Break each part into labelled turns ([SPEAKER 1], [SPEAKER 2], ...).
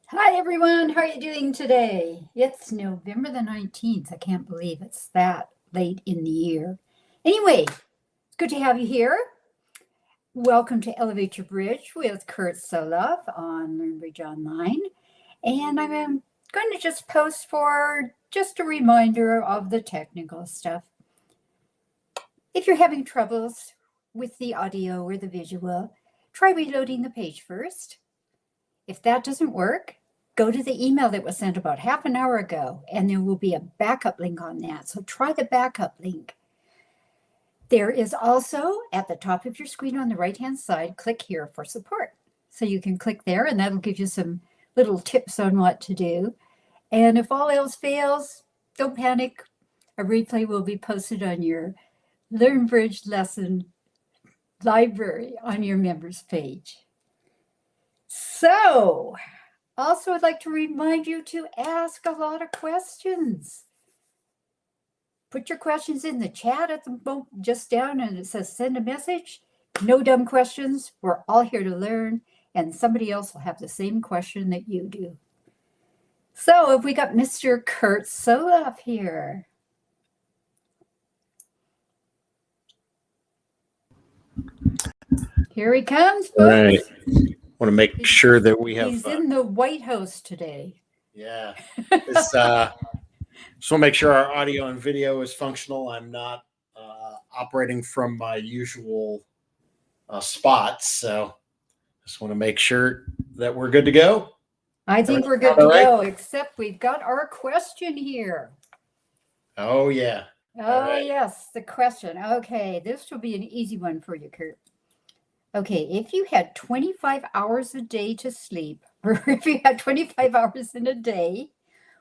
[SPEAKER 1] Hi everyone, how are you doing today? It's November the 19th. I can't believe it's that late in the year. Anyway, it's good to have you here. Welcome to Elevate Your Bridge with Kurt Soloff on LearnBridge Online. And I'm going to just post for just a reminder of the technical stuff. If you're having troubles with the audio or the visual, try reloading the page first. If that doesn't work, go to the email that was sent about half an hour ago, and there will be a backup link on that. So try the backup link. There is also at the top of your screen on the right-hand side, click here for support. So you can click there, and that'll give you some little tips on what to do. And if all else fails, don't panic. A replay will be posted on your LearnBridge lesson library on your members page. So, also, I'd like to remind you to ask a lot of questions. Put your questions in the chat at the just down, and it says send a message. No dumb questions. We're all here to learn, and somebody else will have the same question that you do. So, have we got Mr. Kurt Soloff here? Here he comes, folks.
[SPEAKER 2] All right. Want to make sure that we have.
[SPEAKER 1] He's in the White House today.
[SPEAKER 2] Yeah. Just want to make sure our audio and video is functional. I'm not operating from my usual spots, so just want to make sure that we're good to go.
[SPEAKER 1] I think we're good to go, except we've got our question here.
[SPEAKER 2] Oh, yeah.
[SPEAKER 1] Oh, yes, the question. Okay, this will be an easy one for you, Kurt. Okay, if you had 25 hours a day to sleep, or if you had 25 hours in a day,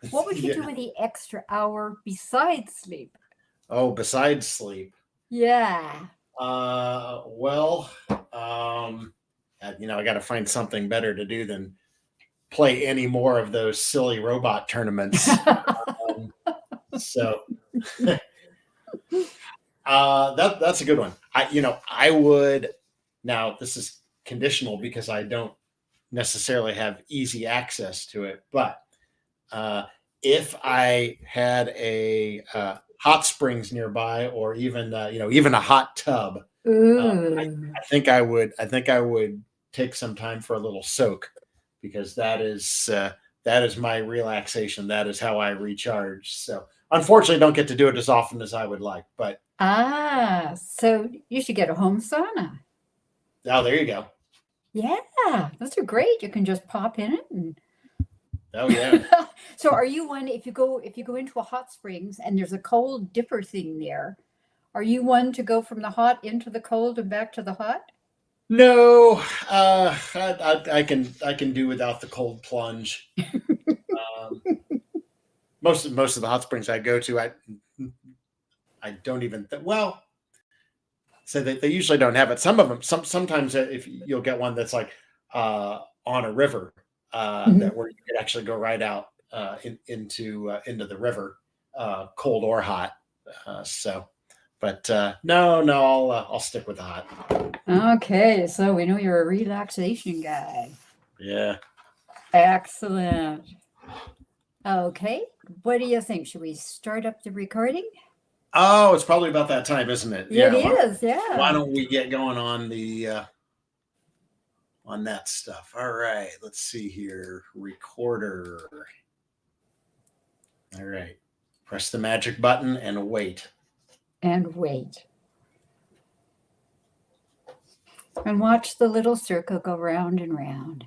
[SPEAKER 1] what would you do with the extra hour besides sleep?
[SPEAKER 2] Oh, besides sleep?
[SPEAKER 1] Yeah.
[SPEAKER 2] Well, I got to find something better to do than play any more of those silly robot tournaments. So that's a good one. I would. Now, this is conditional because I don't necessarily have easy access to it. But if I had a hot springs nearby, or even even a hot tub, I think I would take some time for a little soak, because that is my relaxation. That is how I recharge. So unfortunately, don't get to do it as often as I would like. But
[SPEAKER 1] so you should get a home sauna.
[SPEAKER 2] Oh, there you go.
[SPEAKER 1] Yeah, those are great. You can just pop in it. And...
[SPEAKER 2] Oh, yeah.
[SPEAKER 1] So are you one, if you go into a hot springs and there's a cold dipper thing there, are you one to go from the hot into the cold and back to the hot?
[SPEAKER 2] No, I can do without the cold plunge. Most of the hot springs I go to, I don't even so they usually don't have it. Some of them, sometimes if you'll get one that's like on a river, that where you could actually go right out into the river, cold or hot. But no, I'll stick with the hot.
[SPEAKER 1] Okay, so we know you're a relaxation guy.
[SPEAKER 2] Yeah.
[SPEAKER 1] Excellent. Okay, what do you think? Should we start up the recording?
[SPEAKER 2] Oh, it's probably about that time, isn't it?
[SPEAKER 1] Yeah, it is. Yeah.
[SPEAKER 2] Why don't we get going on on that stuff? All right. Let's see here. Recorder. All right. Press the magic button and wait.
[SPEAKER 1] And wait. And watch the little circle go round and round.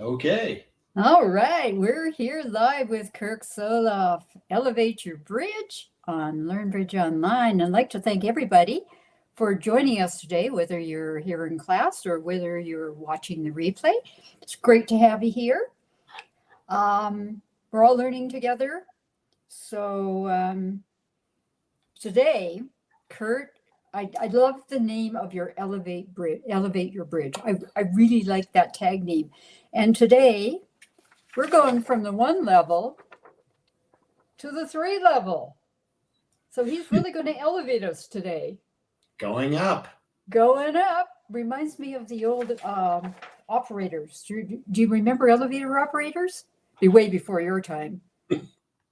[SPEAKER 2] Okay.
[SPEAKER 1] All right, we're here live with Kurt Soloff, Elevate Your Bridge on LearnBridge Online. I'd like to thank everybody for joining us today, whether you're here in class or whether you're watching the replay. It's great to have you here. We're all learning together. So today, Kurt, I love the name of your Elevate Your Bridge. I really like that tag name. And today, we're going from the 1 level to the 3 level. So he's really going to elevate us today.
[SPEAKER 2] Going up.
[SPEAKER 1] Going up reminds me of the old operators. Do you remember elevator operators? Be way before your time,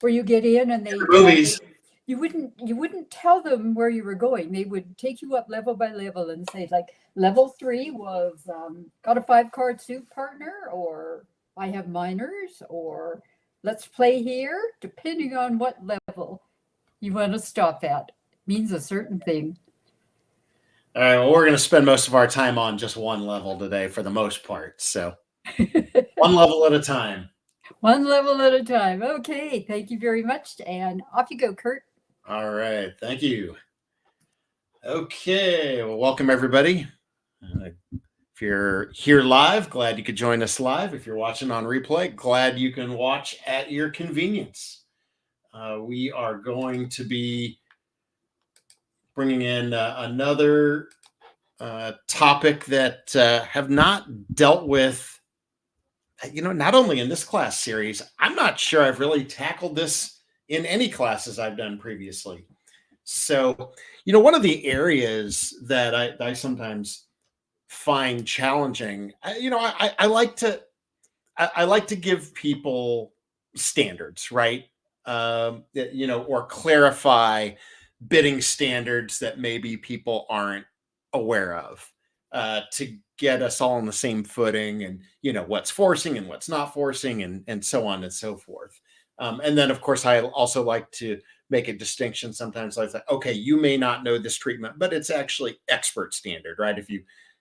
[SPEAKER 1] where you get in and
[SPEAKER 2] Movies.
[SPEAKER 1] you wouldn't tell them where you were going. They would take you up level by level and say like level 3 was got a 5-card suit partner, or I have minors, or let's play here, depending on what level you want to stop at. Means a certain thing.
[SPEAKER 2] All right, well, we're going to spend most of our time on just one level today for the most part. So one level at a time.
[SPEAKER 1] One level at a time. Okay, thank you very much. And off you go, Kurt.
[SPEAKER 2] All right, thank you. Okay, well, welcome everybody. If you're here live, glad you could join us live. If you're watching on replay, glad you can watch at your convenience. We are going to be bringing in another topic that have not dealt with, not only in this class series. I'm not sure I've really tackled this in any classes I've done previously. So, one of the areas that I sometimes find challenging, I like to give people standards, right? Or clarify bidding standards that maybe people aren't aware of, to get us all on the same footing, and what's forcing and what's not forcing, and so on and so forth. And then of course I also like to make a distinction sometimes, like, okay, you may not know this treatment, but it's actually expert standard, right? If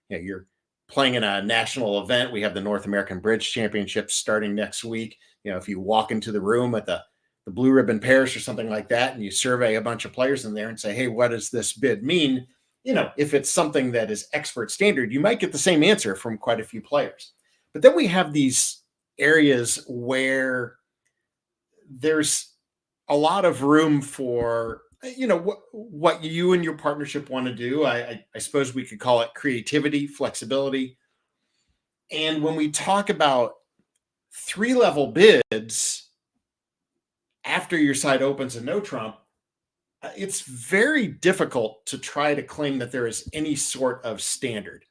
[SPEAKER 2] you're playing in a national event, we have the North American Bridge Championships starting next week. If you walk into the room at the Blue Ribbon Pairs or something like that, and you survey a bunch of players in there and say, hey, what does this bid mean? If it's something that is expert standard, you might get the same answer from quite a few players. But then we have these areas where there's a lot of room for, what you and your partnership want to do. I suppose we could call it creativity, flexibility. And when we talk about 3-level bids, after your side opens a no trump, it's very difficult to try to claim that there is any sort of standard.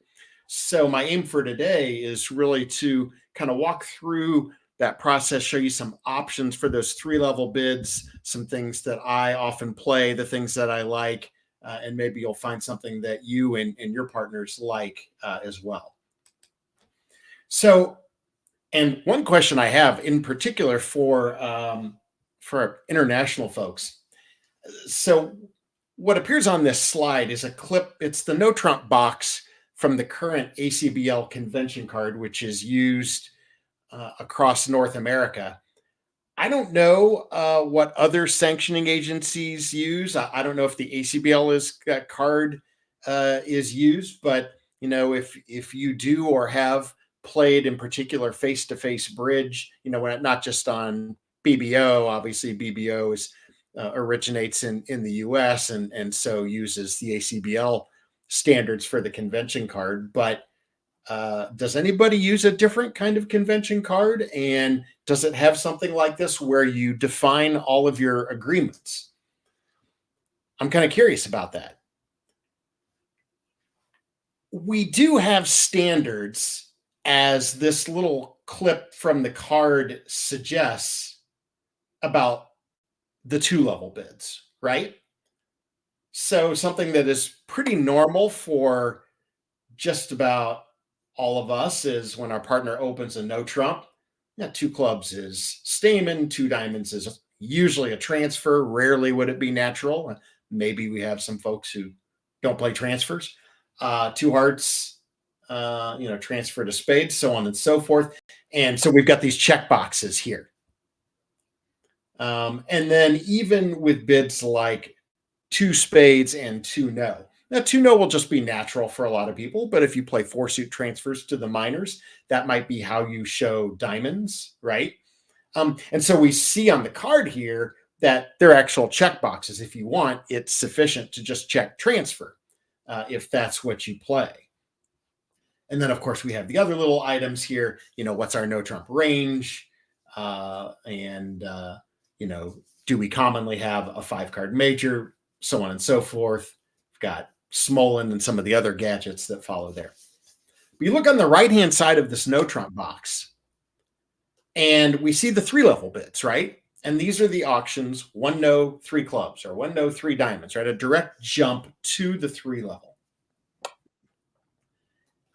[SPEAKER 2] So my aim for today is really to kind of walk through that process, show you some options for those 3-level bids, some things that I often play, the things that I like, and maybe you'll find something that you and your partners like as well. So, and one question I have in particular for international folks. So what appears on this slide is a clip. It's the no trump box from the current ACBL convention card, which is used across North America. I don't know what other sanctioning agencies use. I don't know if the ACBL card is used, but if you do or have played in particular face-to-face bridge, not just on BBO. Obviously, BBO originates in the U.S. and so uses the ACBL standards for the convention card. But does anybody use a different kind of convention card? And does it have something like this where you define all of your agreements? I'm kind of curious about that. We do have standards, as this little clip from the card suggests, about the 2-level bids, right? So something that is pretty normal for just about all of us is when our partner opens a no trump, 2 clubs is stamen, 2 diamonds is usually a transfer. Rarely would it be natural. Maybe we have some folks who don't play transfers. 2 hearts, transfer to spades, so on and so forth. And so we've got these check boxes here. And then even with bids like 2 spades and 2 no. Now, 2 no will just be natural for a lot of people, but if you play 4 suit transfers to the minors, that might be how you show diamonds, right? And so we see on the card here that they're actual check boxes. If you want, it's sufficient to just check transfer if that's what you play. And then, of course, we have the other little items here. What's our no trump range? Do we commonly have a 5-card major? So on and so forth. We've got Smolin and some of the other gadgets that follow there. We look on the right-hand side of this no trump box, and we see the 3-level bids, right? And these are the auctions, 1 no, 3 clubs, or 1 no, 3 diamonds, right? A direct jump to the 3-level.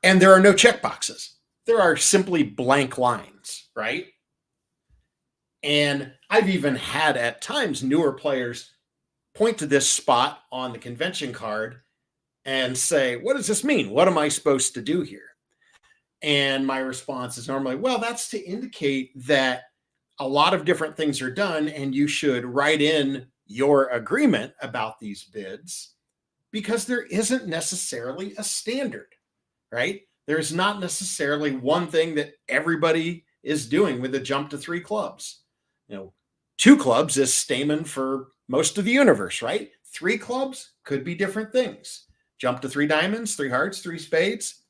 [SPEAKER 2] And there are no check boxes. There are simply blank lines, right? And I've even had at times newer players point to this spot on the convention card and say, what does this mean? What am I supposed to do here? And my response is normally, well, that's to indicate that a lot of different things are done and you should write in your agreement about these bids, because there isn't necessarily a standard, right? There's not necessarily one thing that everybody is doing with a jump to 3 clubs. 2 clubs is Stamen for most of the universe, right? 3 clubs could be different things. Jump to 3 diamonds, 3 hearts, 3 spades,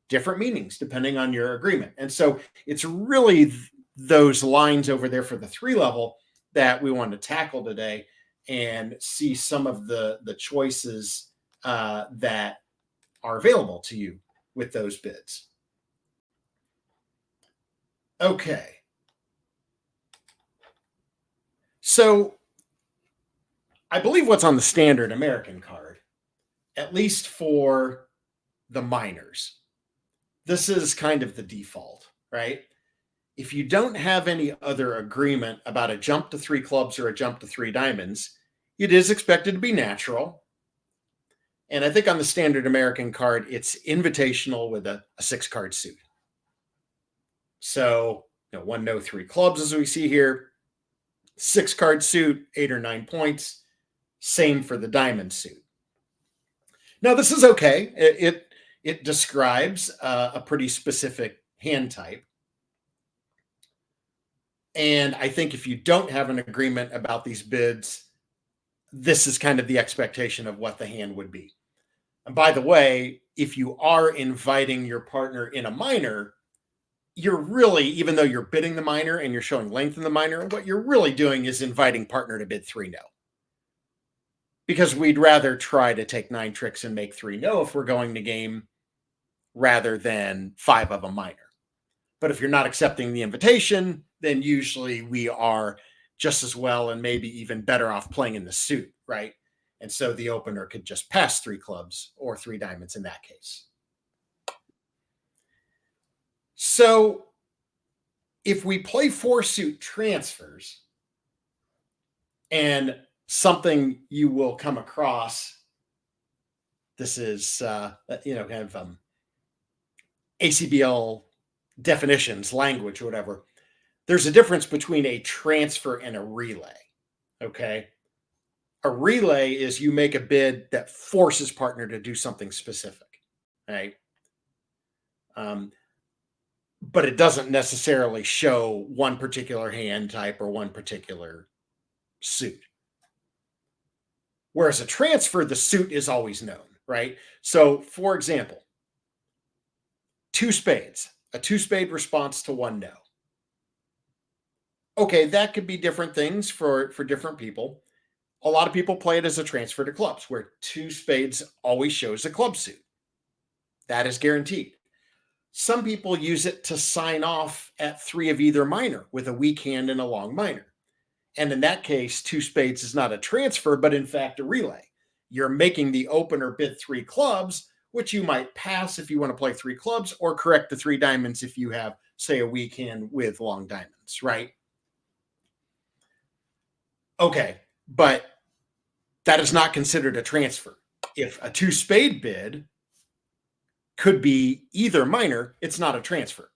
[SPEAKER 2] different meanings depending on your agreement. And so it's really those lines over there for the 3-level that we want to tackle today and see some of the choices that are available to you with those bids. Okay. So I believe what's on the standard American card, at least for the minors, this is kind of the default, right? If you don't have any other agreement about a jump to 3 clubs or a jump to 3 diamonds, it is expected to be natural. And I think on the standard American card, it's invitational with a 6-card suit. So, 1 no, 3 clubs, as we see here, 6-card suit, 8 or 9 points. Same for the diamond suit. Now, this is okay. It describes a pretty specific hand type. And I think if you don't have an agreement about these bids, this is kind of the expectation of what the hand would be. And by the way, if you are inviting your partner in a minor, you're really, even though you're bidding the minor and you're showing length in the minor, what you're really doing is inviting partner to bid 3 no. Because we'd rather try to take 9 tricks and make 3 no if we're going to game rather than 5 of a minor. But if you're not accepting the invitation, then usually we are just as well and maybe even better off playing in the suit, right? And so the opener could just pass 3 clubs or 3 diamonds in that case. So if we play 4 suit transfers, and something you will come across, this is, kind of ACBL definitions, language, or whatever. There's a difference between a transfer and a relay, okay? A relay is you make a bid that forces partner to do something specific, right? But it doesn't necessarily show one particular hand type or one particular suit. Whereas a transfer, the suit is always known, right? So, for example, 2 spades, a 2-spade response to 1 no. Okay, that could be different things for different people. A lot of people play it as a transfer to clubs, where 2 spades always shows a club suit. That is guaranteed. Some people use it to sign off at 3 of either minor with a weak hand and a long minor. And in that case, 2 spades is not a transfer, but in fact a relay. You're making the opener bid 3 clubs, which you might pass if you want to play 3 clubs, or correct the 3 diamonds if you have, say, a weak hand with long diamonds, right? Okay, but that is not considered a transfer. If a 2-spade bid could be either minor, it's not a transfer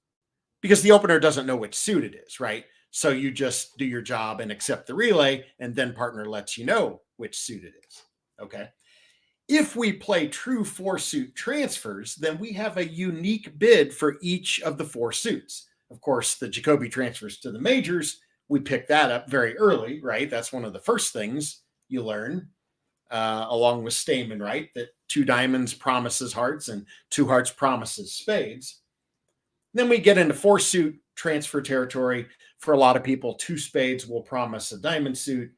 [SPEAKER 2] because the opener doesn't know which suit it is, right? So you just do your job and accept the relay, and then partner lets you know which suit it is, okay? If we play true 4-suit transfers, then we have a unique bid for each of the 4 suits. Of course, the Jacoby transfers to the majors, we pick that up very early, right? That's one of the first things you learn, along with Stamen, right? That 2 diamonds promises hearts and 2 hearts promises spades. Then we get into 4-suit transfer territory. For a lot of people, 2 spades will promise a diamond suit.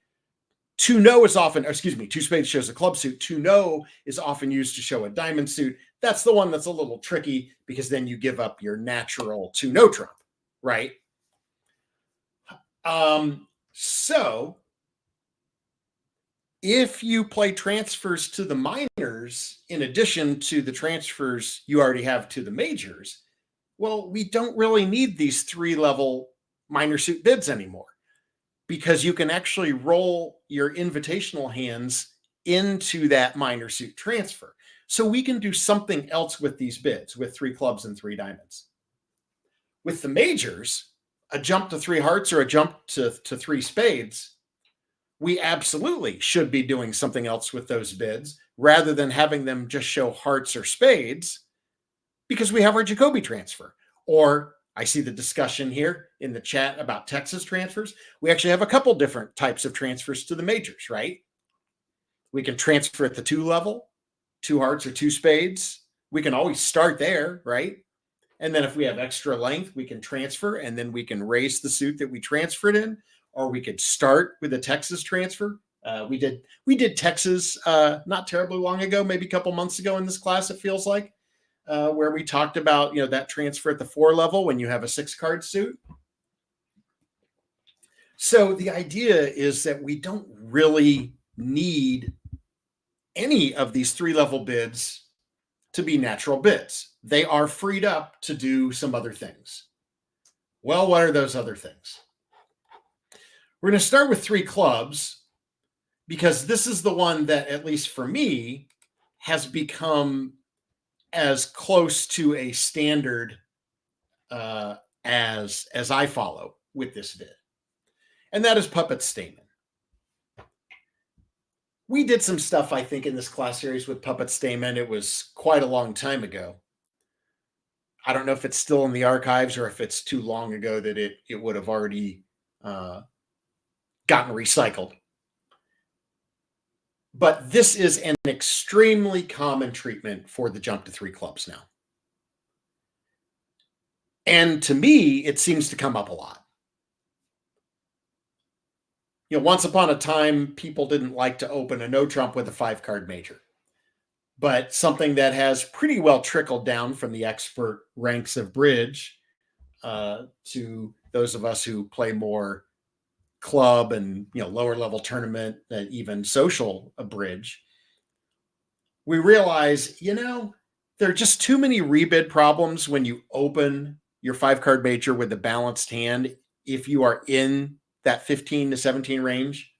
[SPEAKER 2] 2 no is often, 2 spades shows a club suit. 2 no is often used to show a diamond suit. that's the one that's a little tricky because then you give up your natural to no trump, right? So if you play transfers to the minors, in addition to the transfers you already have to the majors, well, we don't really need these 3-level minor suit bids anymore because you can actually roll your invitational hands into that minor suit transfer. So we can do something else with these bids with 3 clubs and 3 diamonds. With the majors, a jump to 3 hearts or a jump to 3 spades, we absolutely should be doing something else with those bids rather than having them just show hearts or spades because we have our Jacoby transfer. Or I see the discussion here in the chat about Texas transfers. We actually have a couple different types of transfers to the majors, right? We can transfer at the 2 level, 2 hearts or 2 spades. We can always start there, right? And then if we have extra length, we can transfer and then we can raise the suit that we transferred in, or we could start with a Texas transfer. We did Texas not terribly long ago, maybe a couple months ago in this class, it feels like, where we talked about, that transfer at the 4 level when you have a 6-card suit. So the idea is that we don't really need any of these 3-level bids to be natural bids. They are freed up to do some other things. Well, what are those other things? We're going to start with 3 clubs because this is the one that, at least for me, has become as close to a standard as I follow with this bid. And that is Puppet Stamen. We did some stuff, I think, in this class series with Puppet Stamen. It was quite a long time ago. I don't know if it's still in the archives or if it's too long ago that it would have already gotten recycled. But this is an extremely common treatment for the jump to 3 clubs now. And to me, it seems to come up a lot. Once upon a time, people didn't like to open a no trump with a 5-card major. But something that has pretty well trickled down from the expert ranks of bridge to those of us who play more club and lower level tournament and even social bridge, we realize there are just too many rebid problems when you open your 5-card major with a balanced hand if you are in that 15 to 17 range.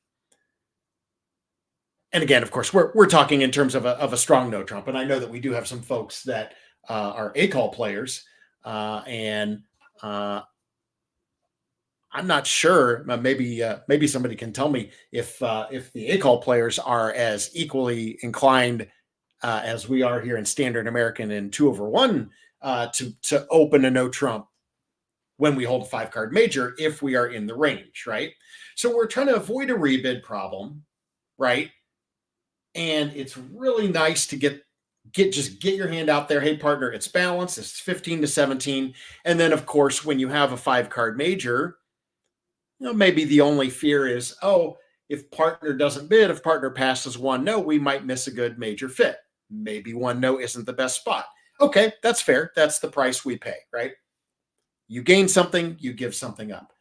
[SPEAKER 2] And again, of course, we're talking in terms of a strong no trump, and I know that we do have some folks that are A-call players, and I'm not sure. Maybe somebody can tell me if the A-call players are as equally inclined as we are here in Standard American and 2/1 to open a no trump when we hold a 5-card major if we are in the range, right? So we're trying to avoid a rebid problem, right? And it's really nice to get your hand out there. Hey, partner, it's balanced. It's 15 to 17. And then, of course, when you have a 5-card major, maybe the only fear is, if partner doesn't bid, if partner passes 1 no, we might miss a good major fit. Maybe 1 no isn't the best spot. Okay, that's fair. That's the price we pay, right? You gain something, you give something up.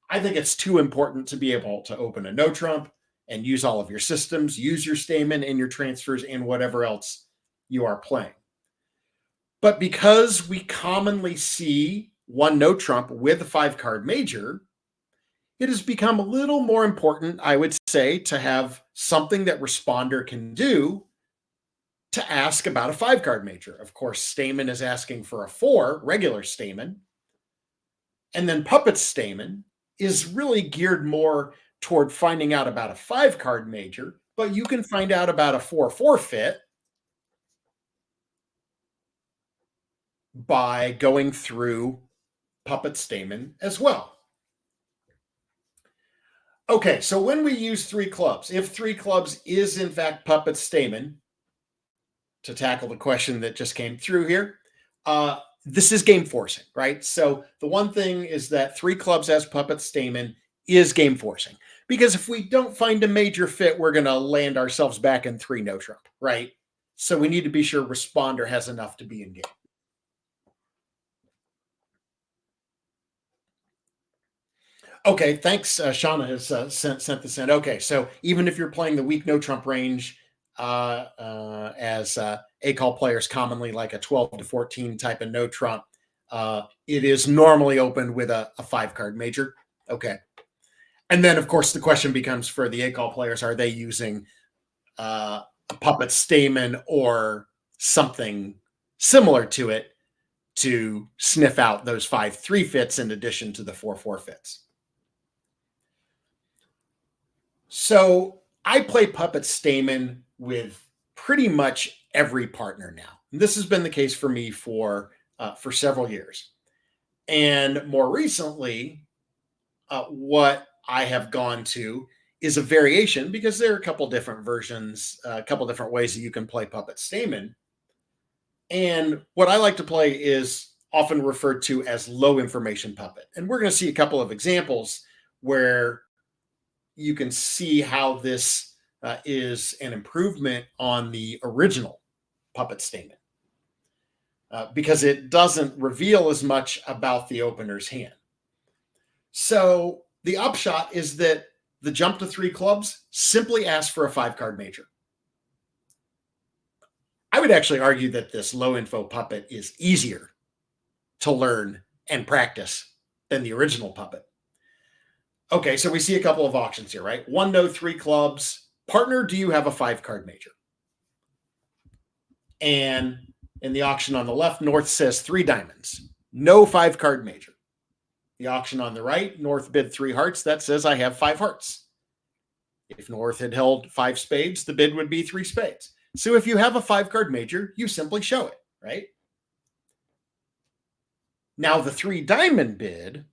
[SPEAKER 2] I think it's too important to be able to open a no trump and use all of your systems, use your stamen and your transfers and whatever else you are playing. But because we commonly see 1 no trump with a 5-card major, it has become a little more important, I would say, to have something that responder can do to ask about a 5-card major. Of course, stamen is asking for a 4, regular stamen. And then Puppet Stamen is really geared more toward finding out about a 5-card major, but you can find out about a 4/4 fit by going through Puppet Stamen as well. Okay, so when we use 3 clubs, if 3 clubs is in fact Puppet Stamen, to tackle the question that just came through here, this is game forcing, right? So the one thing is that 3 clubs as Puppet Stamen is game forcing, because if we don't find a major fit, we're going to land ourselves back in 3 no trump, right? So we need to be sure responder has enough to be in game. Okay, thanks. Shauna has sent this in. Okay, so even if you're playing the weak no trump range, as A call players commonly like a 12 to 14 type of no trump, it is normally opened with a 5-card major. Okay. And then, of course, the question becomes for the A call players, are they using a puppet stamen or something similar to it to sniff out those 5-3 fits in addition to the 4-4 fits? So I play puppet stamen with pretty much every partner now. This has been the case for me for several years. And more recently, what I have gone to is a variation, because there are a couple different versions, a couple different ways that you can play puppet stamen. And what I like to play is often referred to as low information puppet. And we're going to see a couple of examples where you can see how this is an improvement on the original puppet stamen, because it doesn't reveal as much about the opener's hand. So the upshot is that the jump to 3 clubs simply asks for a 5-card major. I would actually argue that this low info puppet is easier to learn and practice than the original puppet. Okay, so we see a couple of auctions here, right? 1 no 3 clubs. Partner, do you have a 5-card major? And in the auction on the left, North says 3 diamonds. No 5-card major. The auction on the right, North bid 3 hearts. That says I have 5 hearts. If North had held 5 spades, the bid would be 3 spades. So if you have a 5-card major, you simply show it, right? Now the 3 diamond bid,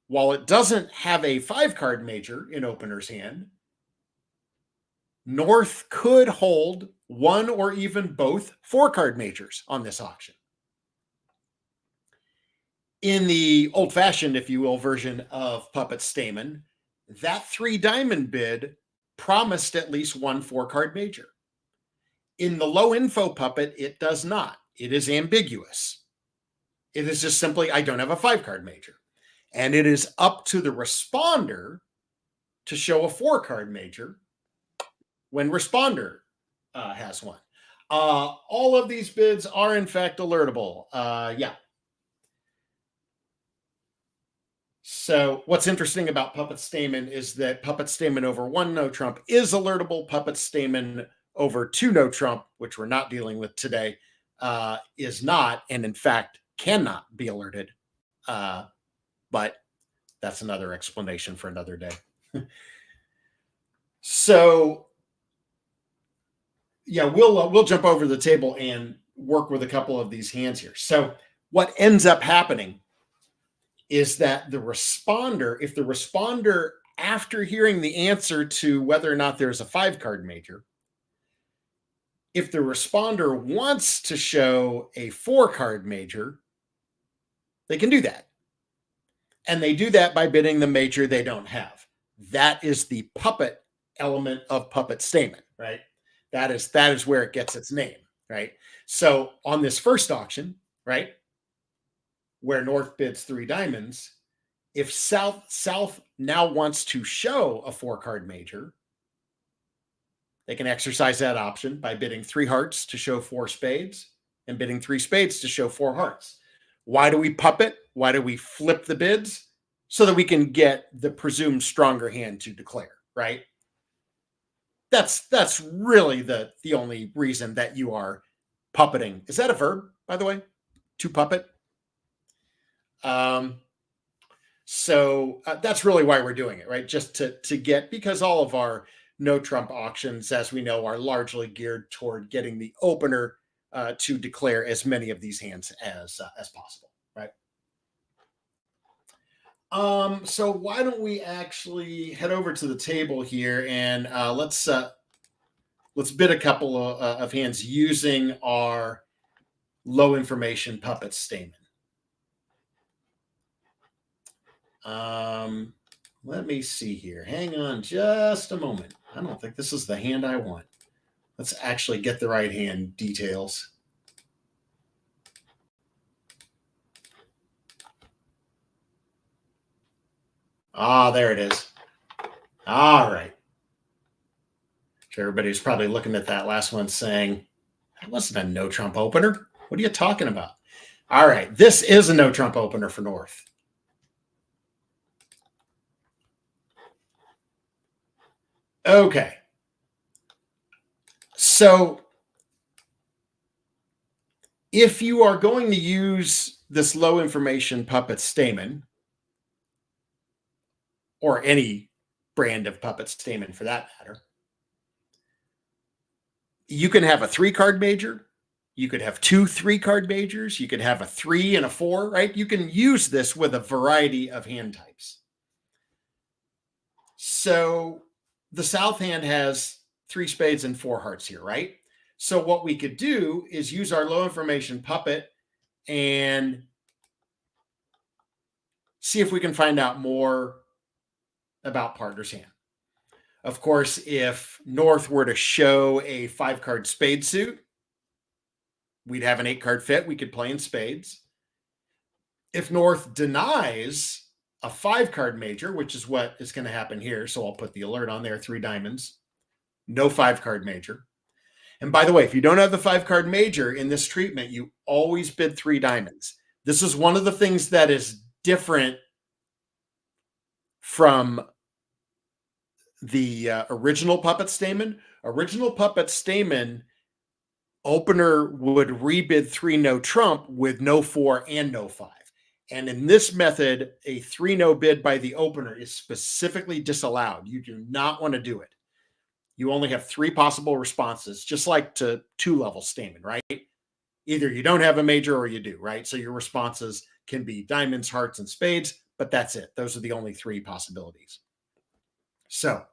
[SPEAKER 2] while it doesn't have a 5-card major in opener's hand, North could hold 1 or even both 4-card majors on this auction. In the old-fashioned, if you will, version of puppet stamen, that 3 diamond bid promised at least 1 4-card major. In the low info puppet, it does not. It is ambiguous. It is just simply, I don't have a 5-card major. And it is up to the responder to show a 4-card major when responder has one. All of these bids are in fact alertable. Yeah. So what's interesting about puppet stamen is that puppet stamen over 1 no trump is alertable. Puppet stamen over 2 no trump, which we're not dealing with today, is not, and in fact cannot be alerted. But that's another explanation for another day. So yeah, we'll jump over the table and work with a couple of these hands here. So what ends up happening is that the responder, if the responder, after hearing the answer to whether or not there's a 5-card major, if the responder wants to show a 4-card major, they can do that. And they do that by bidding the major they don't have. That is the puppet element of puppet stamen, right? That is where it gets its name, right? So on this first auction, right, where North bids 3 diamonds, if South now wants to show a 4-card major, they can exercise that option by bidding 3 hearts to show 4 spades and bidding 3 spades to show 4 hearts. Why do we puppet? Why do we flip the bids? So that we can get the presumed stronger hand to declare, right? That's really the only reason that you are puppeting. Is that a verb, by the way? To puppet? So that's really why we're doing it, right? Just to get, because all of our no trump auctions, as we know, are largely geared toward getting the opener to declare as many of these hands as possible, right? So why don't we actually head over to the table here and let's bid a couple of hands using our low information puppet stamen. Let me see here. Hang on just a moment. I don't think this is the hand I want. Let's actually get the right hand details. Ah, there it is. All right. So everybody's probably looking at that last one saying, that wasn't a no trump opener. What are you talking about? All right. This is a no trump opener for North. Okay. So if you are going to use this low information puppet Stamen, or any brand of puppet Stamen for that matter, you can have a 3-card major. You could have 2 3-card majors. You could have a 3 and a 4, right? You can use this with a variety of hand types. So the South hand has 3 spades and 4 hearts here, right? So what we could do is use our low information puppet and see if we can find out more about partner's hand. Of course, if North were to show a 5-card spade suit, we'd have an 8-card fit. We could play in spades. If North denies a 5-card major, which is what is going to happen here, so I'll put the alert on there, 3 diamonds, no 5-card major. And by the way, if you don't have the 5-card major in this treatment, you always bid 3 diamonds. This is one of the things that is different from the original Puppet Stamen. Original Puppet Stamen opener would rebid 3 no trump with no 4 and no 5. And in this method, a 3 no bid by the opener is specifically disallowed. You do not want to do it. You only have 3 possible responses, just like to 2-level Stamen, right? Either you don't have a major or you do, right? So your responses can be diamonds, hearts, and spades, but that's it. Those are the only 3 possibilities. So,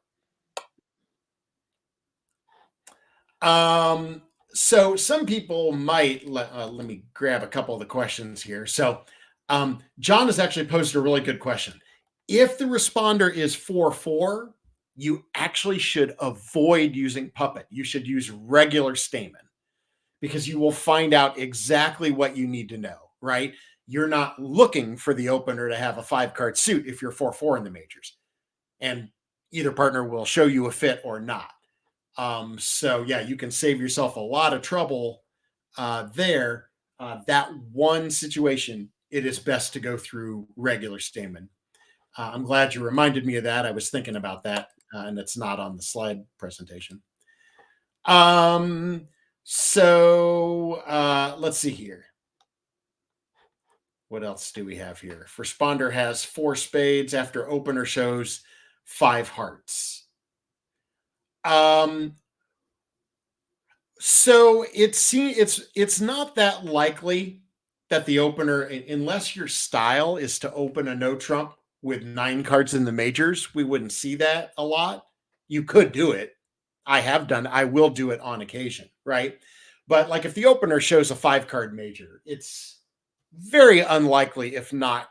[SPEAKER 2] so some people might, let me grab a couple of the questions here. So John has actually posed a really good question. If the responder is 4-4, you actually should avoid using puppet. You should use regular Stamen because you will find out exactly what you need to know, right? You're not looking for the opener to have a 5-card suit if you're 4-4 in the majors. And either partner will show you a fit or not. So yeah, you can save yourself a lot of trouble there. That one situation, it is best to go through regular Stamen. I'm glad you reminded me of that. I was thinking about that, and it's not on the slide presentation. So let's see here. What else do we have here? If responder has 4 spades after opener shows 5 hearts. So it's not that likely that the opener, unless your style is to open a no trump with 9 cards in the majors, we wouldn't see that a lot. You could do it. I will do it on occasion, right? But like if the opener shows a 5-card major, it's very unlikely, if not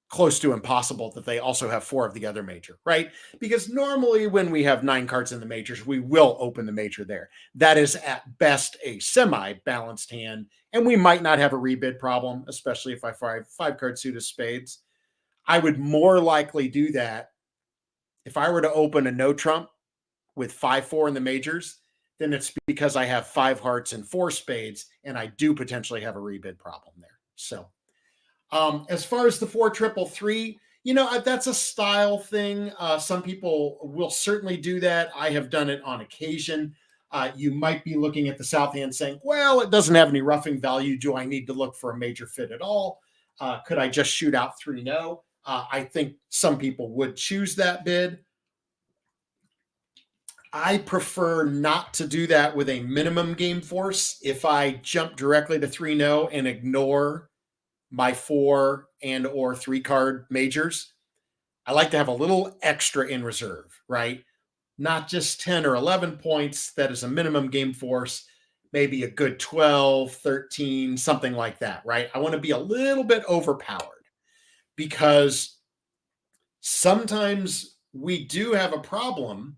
[SPEAKER 2] close to impossible, that they also have 4 of the other major, right? Because normally when we have 9 cards in the majors, we will open the major there. That is at best a semi-balanced hand, and we might not have a rebid problem, especially if I 5-card suit of spades. I would more likely do that if I were to open a no trump with 5-4 in the majors, then it's because I have 5 hearts and 4 spades, and I do potentially have a rebid problem there. So as far as the 4-3-3, that's a style thing. Some people will certainly do that. I have done it on occasion. You might be looking at the South hand saying, well, it doesn't have any roughing value. Do I need to look for a major fit at all? Could I just shoot out 3 no? I think some people would choose that bid. I prefer not to do that with a minimum game force. If I jump directly to 3 no and ignore my 4 and or 3-card majors, I like to have a little extra in reserve, right? Not just 10 or 11 points. That is a minimum game force, maybe a good 12, 13, something like that, right? I want to be a little bit overpowered because sometimes we do have a problem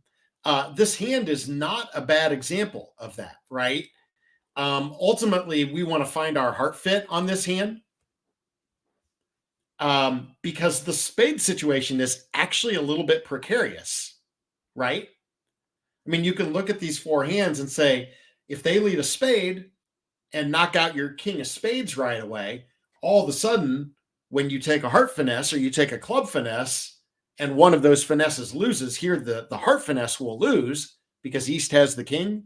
[SPEAKER 2] This hand is not a bad example of that, right? Ultimately, we want to find our heart fit on this hand because the spade situation is actually a little bit precarious, right? I mean, you can look at these four hands and say, if they lead a spade and knock out your king of spades right away, all of a sudden, when you take a heart finesse or you take a club finesse, and one of those finesses loses, here the heart finesse will lose because East has the king.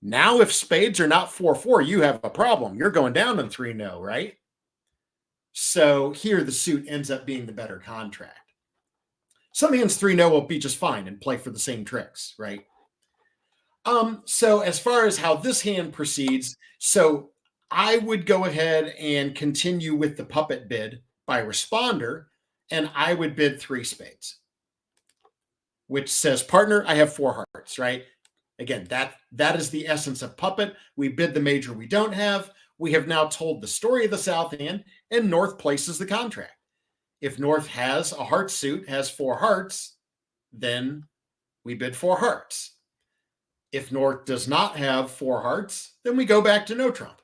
[SPEAKER 2] Now, if spades are not 4-4, you have a problem. You're going down in 3-0, right? So here the suit ends up being the better contract. Some hands 3-0 will be just fine and play for the same tricks, right? So as far as how this hand proceeds, so I would go ahead and continue with the puppet bid by responder, and I would bid 3 spades, which says, partner, I have 4 hearts, right? Again, that is the essence of puppet. We bid the major we don't have. We have now told the story of the South hand, and North places the contract. If North has a heart suit, has 4 hearts, then we bid 4 hearts. If North does not have 4 hearts, then we go back to no trump.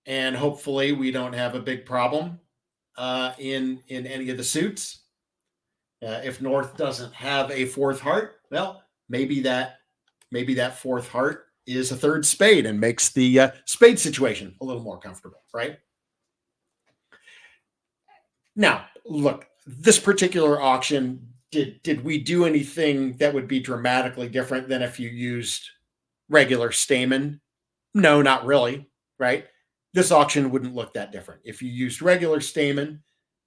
[SPEAKER 2] And hopefully we don't have a big problem in any of the suits. If North doesn't have a 4th heart, well, maybe that 4th heart is a 3rd spade and makes the spade situation a little more comfortable, right? Now, look, this particular auction, did we do anything that would be dramatically different than if you used regular Stamen? No, not really, right? This auction wouldn't look that different. If you used regular Stamen,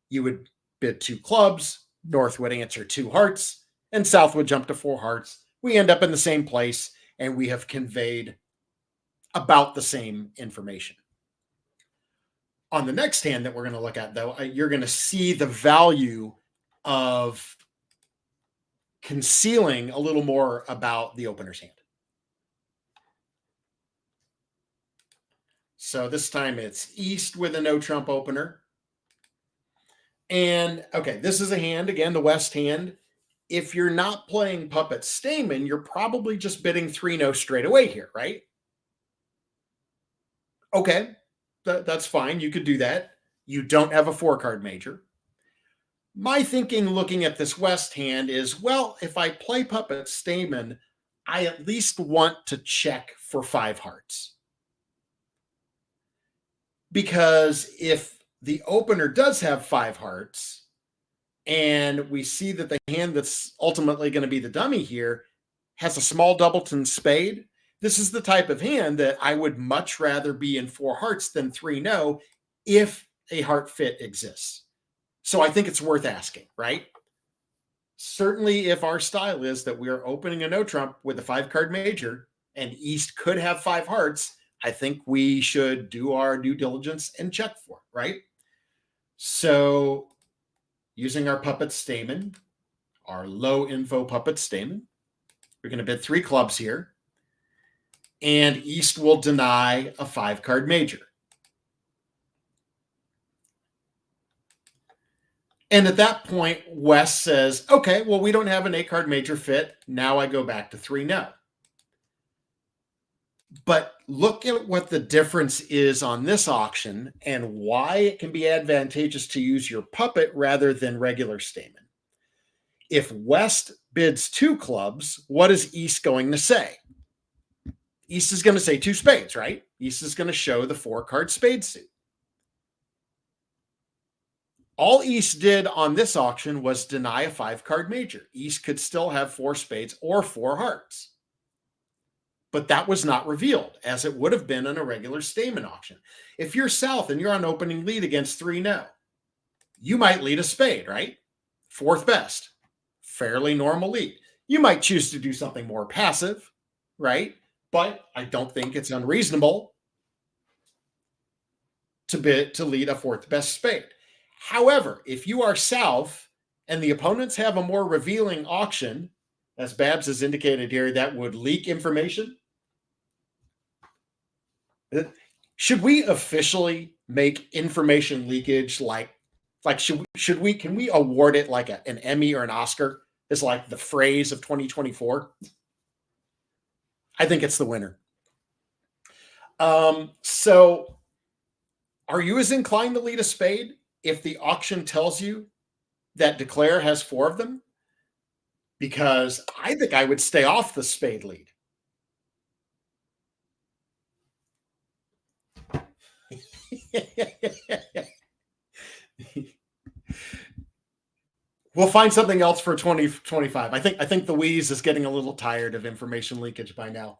[SPEAKER 2] you would bid 2 clubs, North would answer 2 hearts, and South would jump to 4 hearts. We end up in the same place, and we have conveyed about the same information. On the next hand that we're going to look at, though, you're going to see the value of concealing a little more about the opener's hand. So this time it's East with a no trump opener. And okay, this is a hand, again, the West hand. If you're not playing puppet Stamen, you're probably just bidding 3-0 straight away here, right? Okay, that's fine. You could do that. You don't have a 4-card major. My thinking looking at this West hand is, well, if I play puppet Stamen, I at least want to check for 5 hearts. Because if the opener does have 5 hearts, and we see that the hand that's ultimately going to be the dummy here has a small doubleton spade, this is the type of hand that I would much rather be in 4 hearts than 3-0 if a heart fit exists. So I think it's worth asking, right? Certainly if our style is that we are opening a no trump with a 5-card major and East could have 5 hearts, I think we should do our due diligence and check for it, right? So using our puppet Stamen, our low info puppet Stamen, we're going to bid 3 clubs here. And East will deny a 5-card major. And at that point, West says, okay, well, we don't have an 8-card major fit. Now I go back to 3-0. But look at what the difference is on this auction and why it can be advantageous to use your puppet rather than regular Stamen. If West bids 2 clubs, what is East going to say? East is going to say 2 spades, right? East is going to show the 4-card spade suit. All East did on this auction was deny a 5-card major. East could still have 4 spades or 4 hearts. But that was not revealed, as it would have been in a regular Stamen auction. If you're South and you're on opening lead against 3-0, you might lead a spade, right? 4th best. Fairly normal lead. You might choose to do something more passive, right? But I don't think it's unreasonable to lead a 4th best spade. However, if you are South and the opponents have a more revealing auction, as Babs has indicated here, that would leak information. Should we officially make information leakage like can we award it like an Emmy or an Oscar is like the phrase of 2024, I think it's the winner. So are you as inclined to lead a spade if the auction tells you that declare has 4 of them? Because I think I would stay off the spade lead. We'll find something else for 2025. I think the Wheeze is getting a little tired of information leakage by now.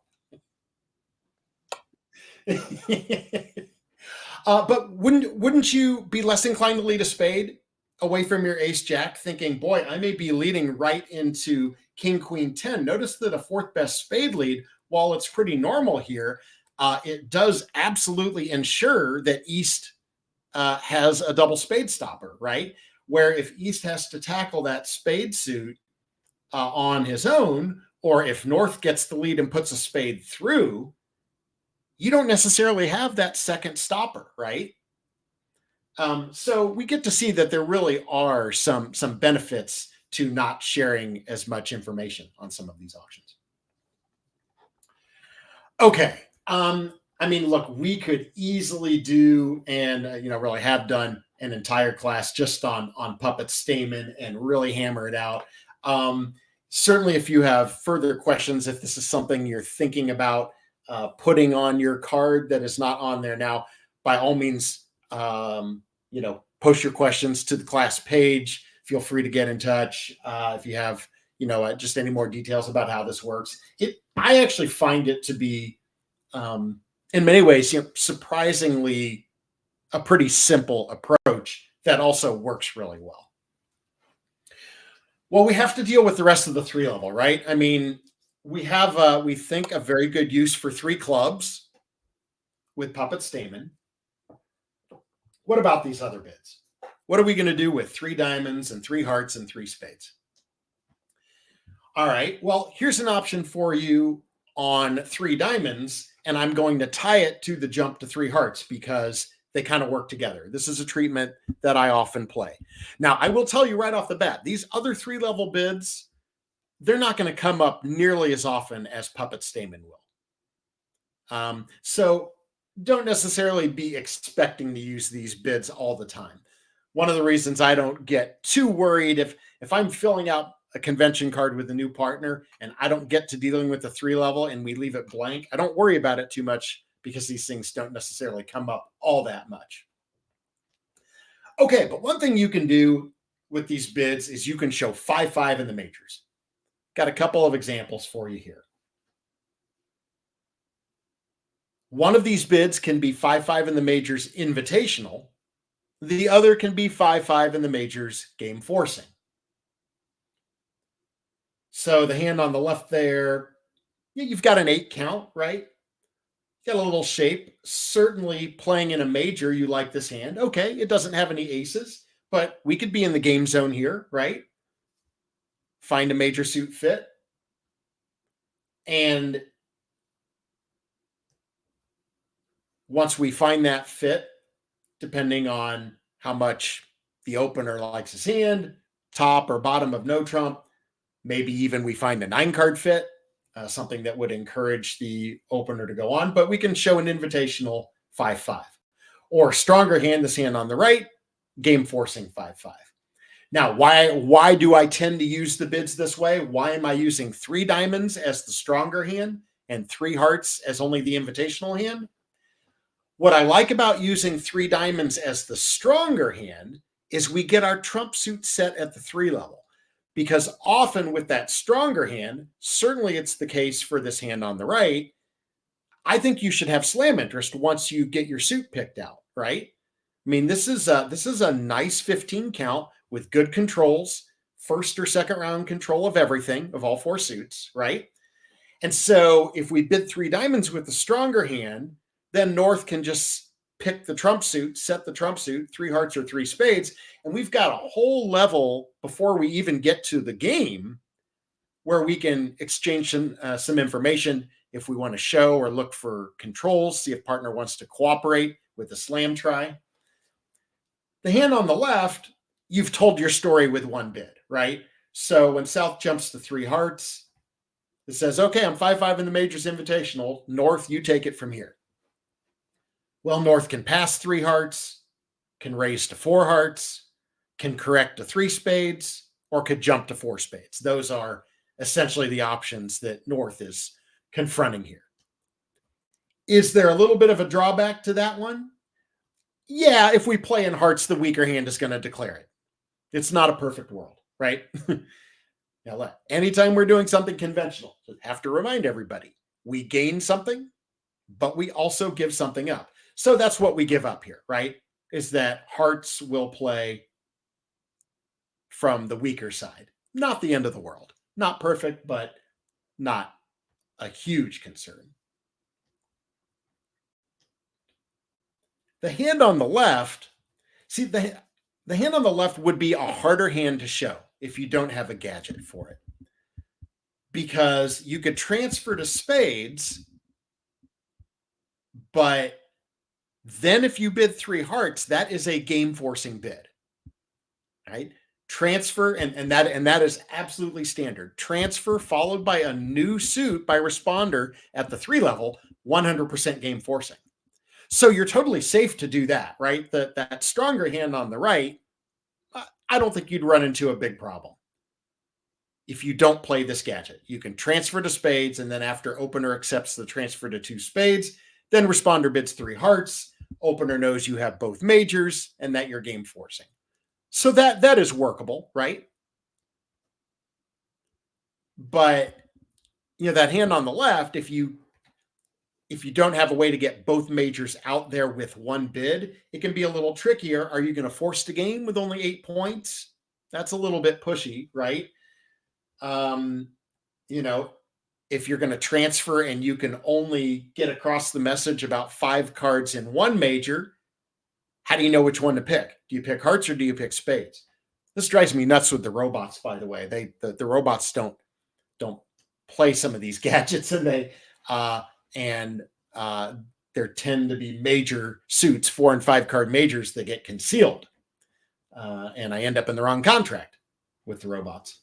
[SPEAKER 2] But wouldn't you be less inclined to lead a spade away from your ace jack, thinking, boy, I may be leading right into king queen 10? Notice that a 4th best spade lead, while it's pretty normal here, it does absolutely ensure that East has a double spade stopper, right? Where if East has to tackle that spade suit on his own, or if North gets the lead and puts a spade through, you don't necessarily have that second stopper, right? So we get to see that there really are some benefits to not sharing as much information on some of these auctions. Okay. I mean, look, we could easily do, and really have done an entire class just on puppet stamen and really hammer it out. Certainly, if you have further questions, if this is something you're thinking about putting on your card that is not on there now, by all means, post your questions to the class page. Feel free to get in touch if you have, just any more details about how this works. I actually find it to be, in many ways, surprisingly a pretty simple approach that also works really well. Well, we have to deal with the rest of the 3 level, right? I mean, we have, we think, a very good use for 3 clubs with puppet stamen. What about these other bids? What are we going to do with 3 diamonds and 3 hearts and 3 spades? All right, well, here's an option for you on 3 diamonds, and I'm going to tie it to the jump to 3 hearts because they kind of work together. This is a treatment that I often play. Now, I will tell you right off the bat, these other 3 level bids, they're not going to come up nearly as often as puppet stamen will. So don't necessarily be expecting to use these bids all the time. One of the reasons I don't get too worried if I'm filling out a convention card with a new partner and I don't get to dealing with the 3 level and we leave it blank, I don't worry about it too much because these things don't necessarily come up all that much. Okay, but one thing you can do with these bids is you can show 5-5 in the majors. Got a couple of examples for you here. One of these bids can be 5-5 in the majors invitational. The other can be 5-5 in the majors game forcing. So the hand on the left there, you've got an 8 count, right? Got a little shape. Certainly playing in a major, you like this hand. Okay, it doesn't have any aces, but we could be in the game zone here, right? Find a major suit fit. And once we find that fit, depending on how much the opener likes his hand, top or bottom of no trump, maybe even we find a 9-card fit, something that would encourage the opener to go on, but we can show an invitational 5-5. Or stronger hand, this hand on the right, game forcing 5-5. Now, why do I tend to use the bids this way? Why am I using 3 diamonds as the stronger hand and 3 hearts as only the invitational hand? What I like about using 3 diamonds as the stronger hand is we get our trump suit set at the 3 level. Because often with that stronger hand, certainly it's the case for this hand on the right, I think you should have slam interest once you get your suit picked out, right? I mean, this is a nice 15 count with good controls, first or second round control of everything, of all 4 suits, right? And so if we bid 3 diamonds with the stronger hand, then North can just pick the trump suit, set the trump suit, 3 hearts or 3 spades, and we've got a whole level before we even get to the game where we can exchange some information if we want to show or look for controls, see if partner wants to cooperate with the slam try. The hand on the left, you've told your story with 1 bid, right? So when South jumps to 3 hearts, it says, okay, I'm 5-5 in the Majors Invitational. North, you take it from here. Well, North can pass 3 hearts, can raise to 4 hearts, can correct to 3 spades, or could jump to 4 spades. Those are essentially the options that North is confronting here. Is there a little bit of a drawback to that one? Yeah, if we play in hearts, the weaker hand is going to declare it. It's not a perfect world, right? Now, anytime we're doing something conventional, I have to remind everybody, we gain something, but we also give something up. So that's what we give up here, right? Is that hearts will play from the weaker side. Not the end of the world. Not perfect, but not a huge concern. The hand on the left, see, the hand on the left would be a harder hand to show if you don't have a gadget for it. Because you could transfer to spades, but then if you bid 3 hearts, that is a game-forcing bid, right? Transfer, and that is absolutely standard. Transfer followed by a new suit by responder at the 3 level, 100% game forcing. So you're totally safe to do that, right? That stronger hand on the right, I don't think you'd run into a big problem. If you don't play this gadget, you can transfer to spades, and then after opener accepts the transfer to 2 spades, then responder bids 3 hearts. Opener knows you have both majors and that you're game forcing. So that is workable, right? But that hand on the left, if you don't have a way to get both majors out there with one bid, it can be a little trickier. Are you going to force the game with only 8 points? That's a little bit pushy, right? If you're going to transfer and you can only get across the message about 5 cards in one major, how do you know which one to pick? Do you pick hearts or do you pick spades? This drives me nuts with the robots, by the way. The robots don't play some of these gadgets, and there tend to be major suits, 4 and 5 card majors that get concealed. And I end up in the wrong contract with the robots.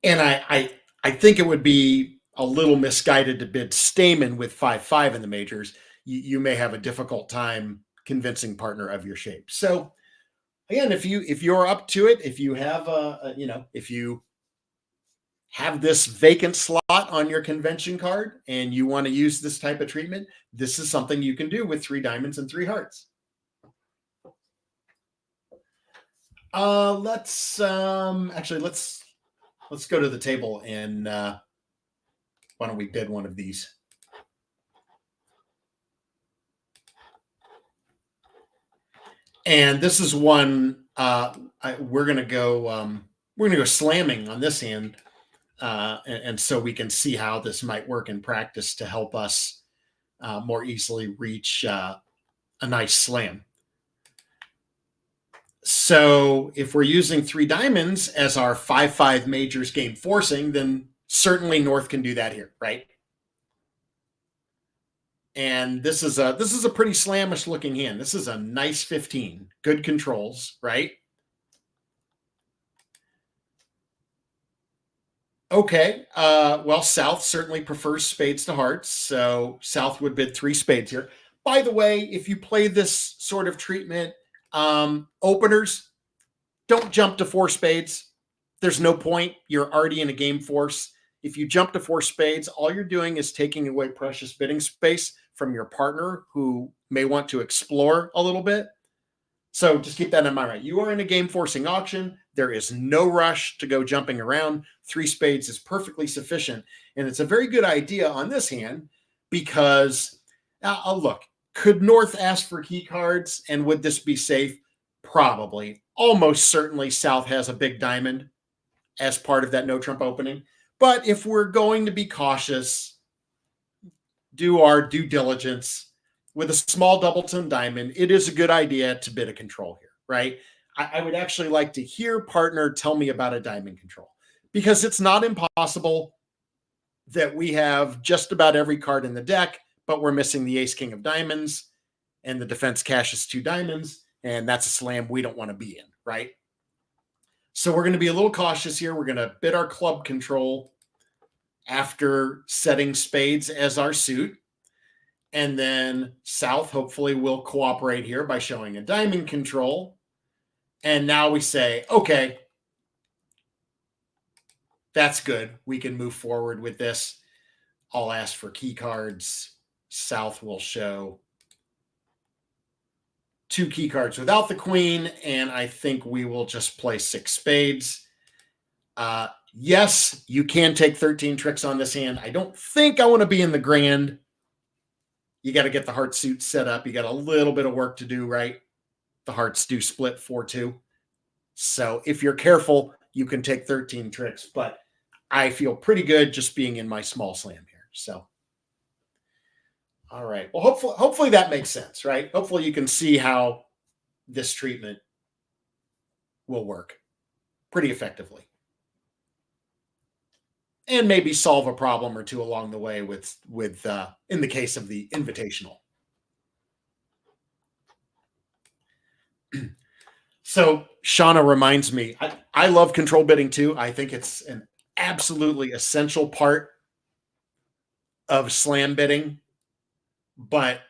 [SPEAKER 2] And I think it would be a little misguided to bid Stamen with 5-5 in the majors. You may have a difficult time convincing partner of your shape. So again, if you're up to it, if you have if you have this vacant slot on your convention card and you want to use this type of treatment, this is something you can do with 3 diamonds and 3 hearts. Let's go to the table and why don't we bid one of these? And this is one we're gonna go slamming on this hand, and so we can see how this might work in practice to help us more easily reach a nice slam. So if we're using 3 diamonds as our 5-5 majors game forcing, then certainly North can do that here, right? And this is a pretty slamish looking hand. This is a nice 15, good controls, right? Okay, well, South certainly prefers spades to hearts, so South would bid 3 spades here. By the way, if you play this sort of treatment, openers, don't jump to 4 spades. There's no point. You're already in a game force. If you jump to 4 spades, all you're doing is taking away precious bidding space from your partner who may want to explore a little bit. So just keep that in mind, right? You are in a game forcing auction. There is no rush to go jumping around. 3 spades is perfectly sufficient. And it's a very good idea on this hand because, look, could North ask for key cards and would this be safe? Probably. Almost certainly South has a big diamond as part of that no trump opening. But if we're going to be cautious, do our due diligence with a small doubleton diamond, it is a good idea to bid a control here, right? I would actually like to hear partner tell me about a diamond control because it's not impossible that we have just about every card in the deck, but we're missing the ace king of diamonds and the defense cashes 2 diamonds. And that's a slam we don't want to be in, right? So we're going to be a little cautious here. We're going to bid our club control after setting spades as our suit. And then South hopefully will cooperate here by showing a diamond control. And now we say, okay, that's good. We can move forward with this. I'll ask for key cards. South will show 2 key cards without the queen, and I think we will just play 6 spades. Yes, you can take 13 tricks on this hand. I don't think I want to be in the grand. You got to get the heart suit set up. You got a little bit of work to do, right? The hearts do split 4-2. So if you're careful, you can take 13 tricks, but I feel pretty good just being in my small slam here. So, all right. Well, hopefully that makes sense, right? Hopefully you can see how this treatment will work pretty effectively. And maybe solve a problem or two along the way with in the case of the invitational. So Shauna reminds me, I love control bidding too. I think it's an absolutely essential part of slam bidding. But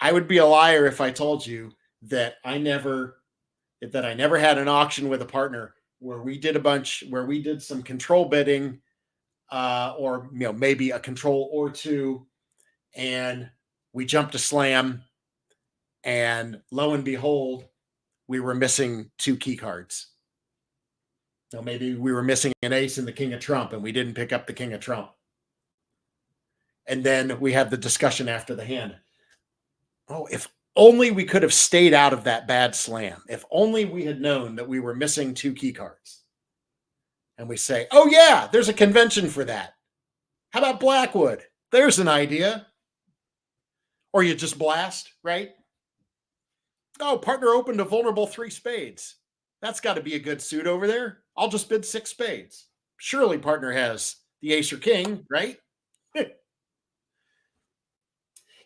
[SPEAKER 2] I would be a liar if I told you that I never had an auction with a partner where we did some control bidding, or maybe a control or two, and we jumped a slam, and lo and behold, we were missing 2 key cards. So maybe we were missing an ace and the king of trump, and we didn't pick up the king of trump. And then we have the discussion after the hand. Oh, if only we could have stayed out of that bad slam. If only we had known that we were missing 2 key cards. And we say, oh yeah, there's a convention for that. How about Blackwood? There's an idea. Or you just blast, right? Oh, partner opened a vulnerable 3 spades. That's got to be a good suit over there. I'll just bid 6 spades. Surely partner has the ace or king, right?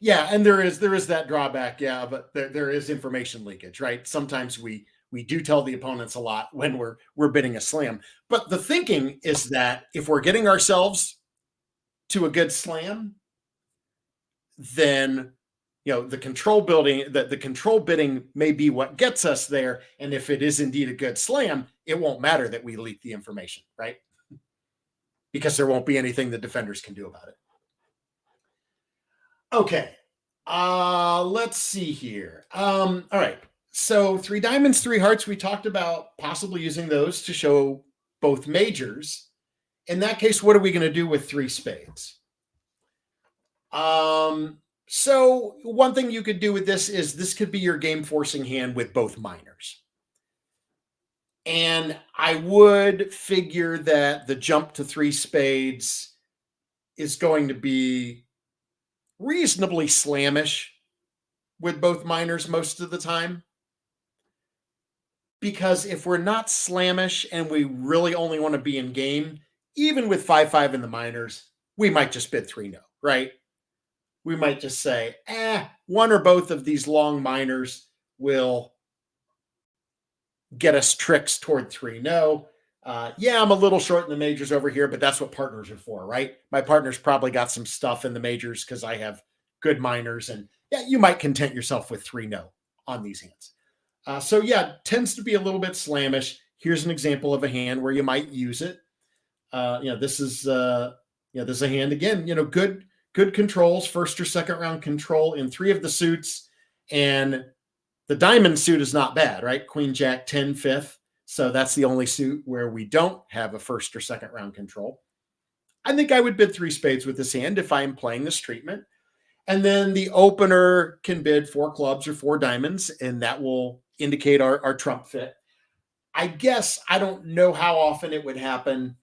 [SPEAKER 2] Yeah, and there is that drawback, yeah, but there is information leakage, right? Sometimes we do tell the opponents a lot when we're bidding a slam. But the thinking is that if we're getting ourselves to a good slam, then the control bidding may be what gets us there. And if it is indeed a good slam, it won't matter that we leak the information, right? Because there won't be anything the defenders can do about it. Okay. Let's see here. All right. So 3 diamonds, 3 hearts. We talked about possibly using those to show both majors. In that case, what are we going to do with 3 spades? So one thing you could do with this could be your game forcing hand with both minors. And I would figure that the jump to 3 spades is going to be reasonably slammish with both minors most of the time. Because if we're not slammish and we really only want to be in game, even with 5-5 in the minors, we might just bid 3-0, right? We might just say, one or both of these long minors will get us tricks toward 3-0. Yeah, I'm a little short in the majors over here, but that's what partners are for, right? My partner's probably got some stuff in the majors because I have good minors, and yeah, you might content yourself with 3-0 on these hands. So yeah, tends to be a little bit slammish. Here's an example of a hand where you might use it. This is a hand again. Good controls, first or second round control in 3 of the suits, and the diamond suit is not bad, right? Queen, Jack, 10, 5th. So that's the only suit where we don't have a first or second round control. I think I would bid 3 spades with this hand if I'm playing this treatment. And then the opener can bid 4 clubs or 4 diamonds, and that will indicate our trump fit. I guess I don't know how often it would happen.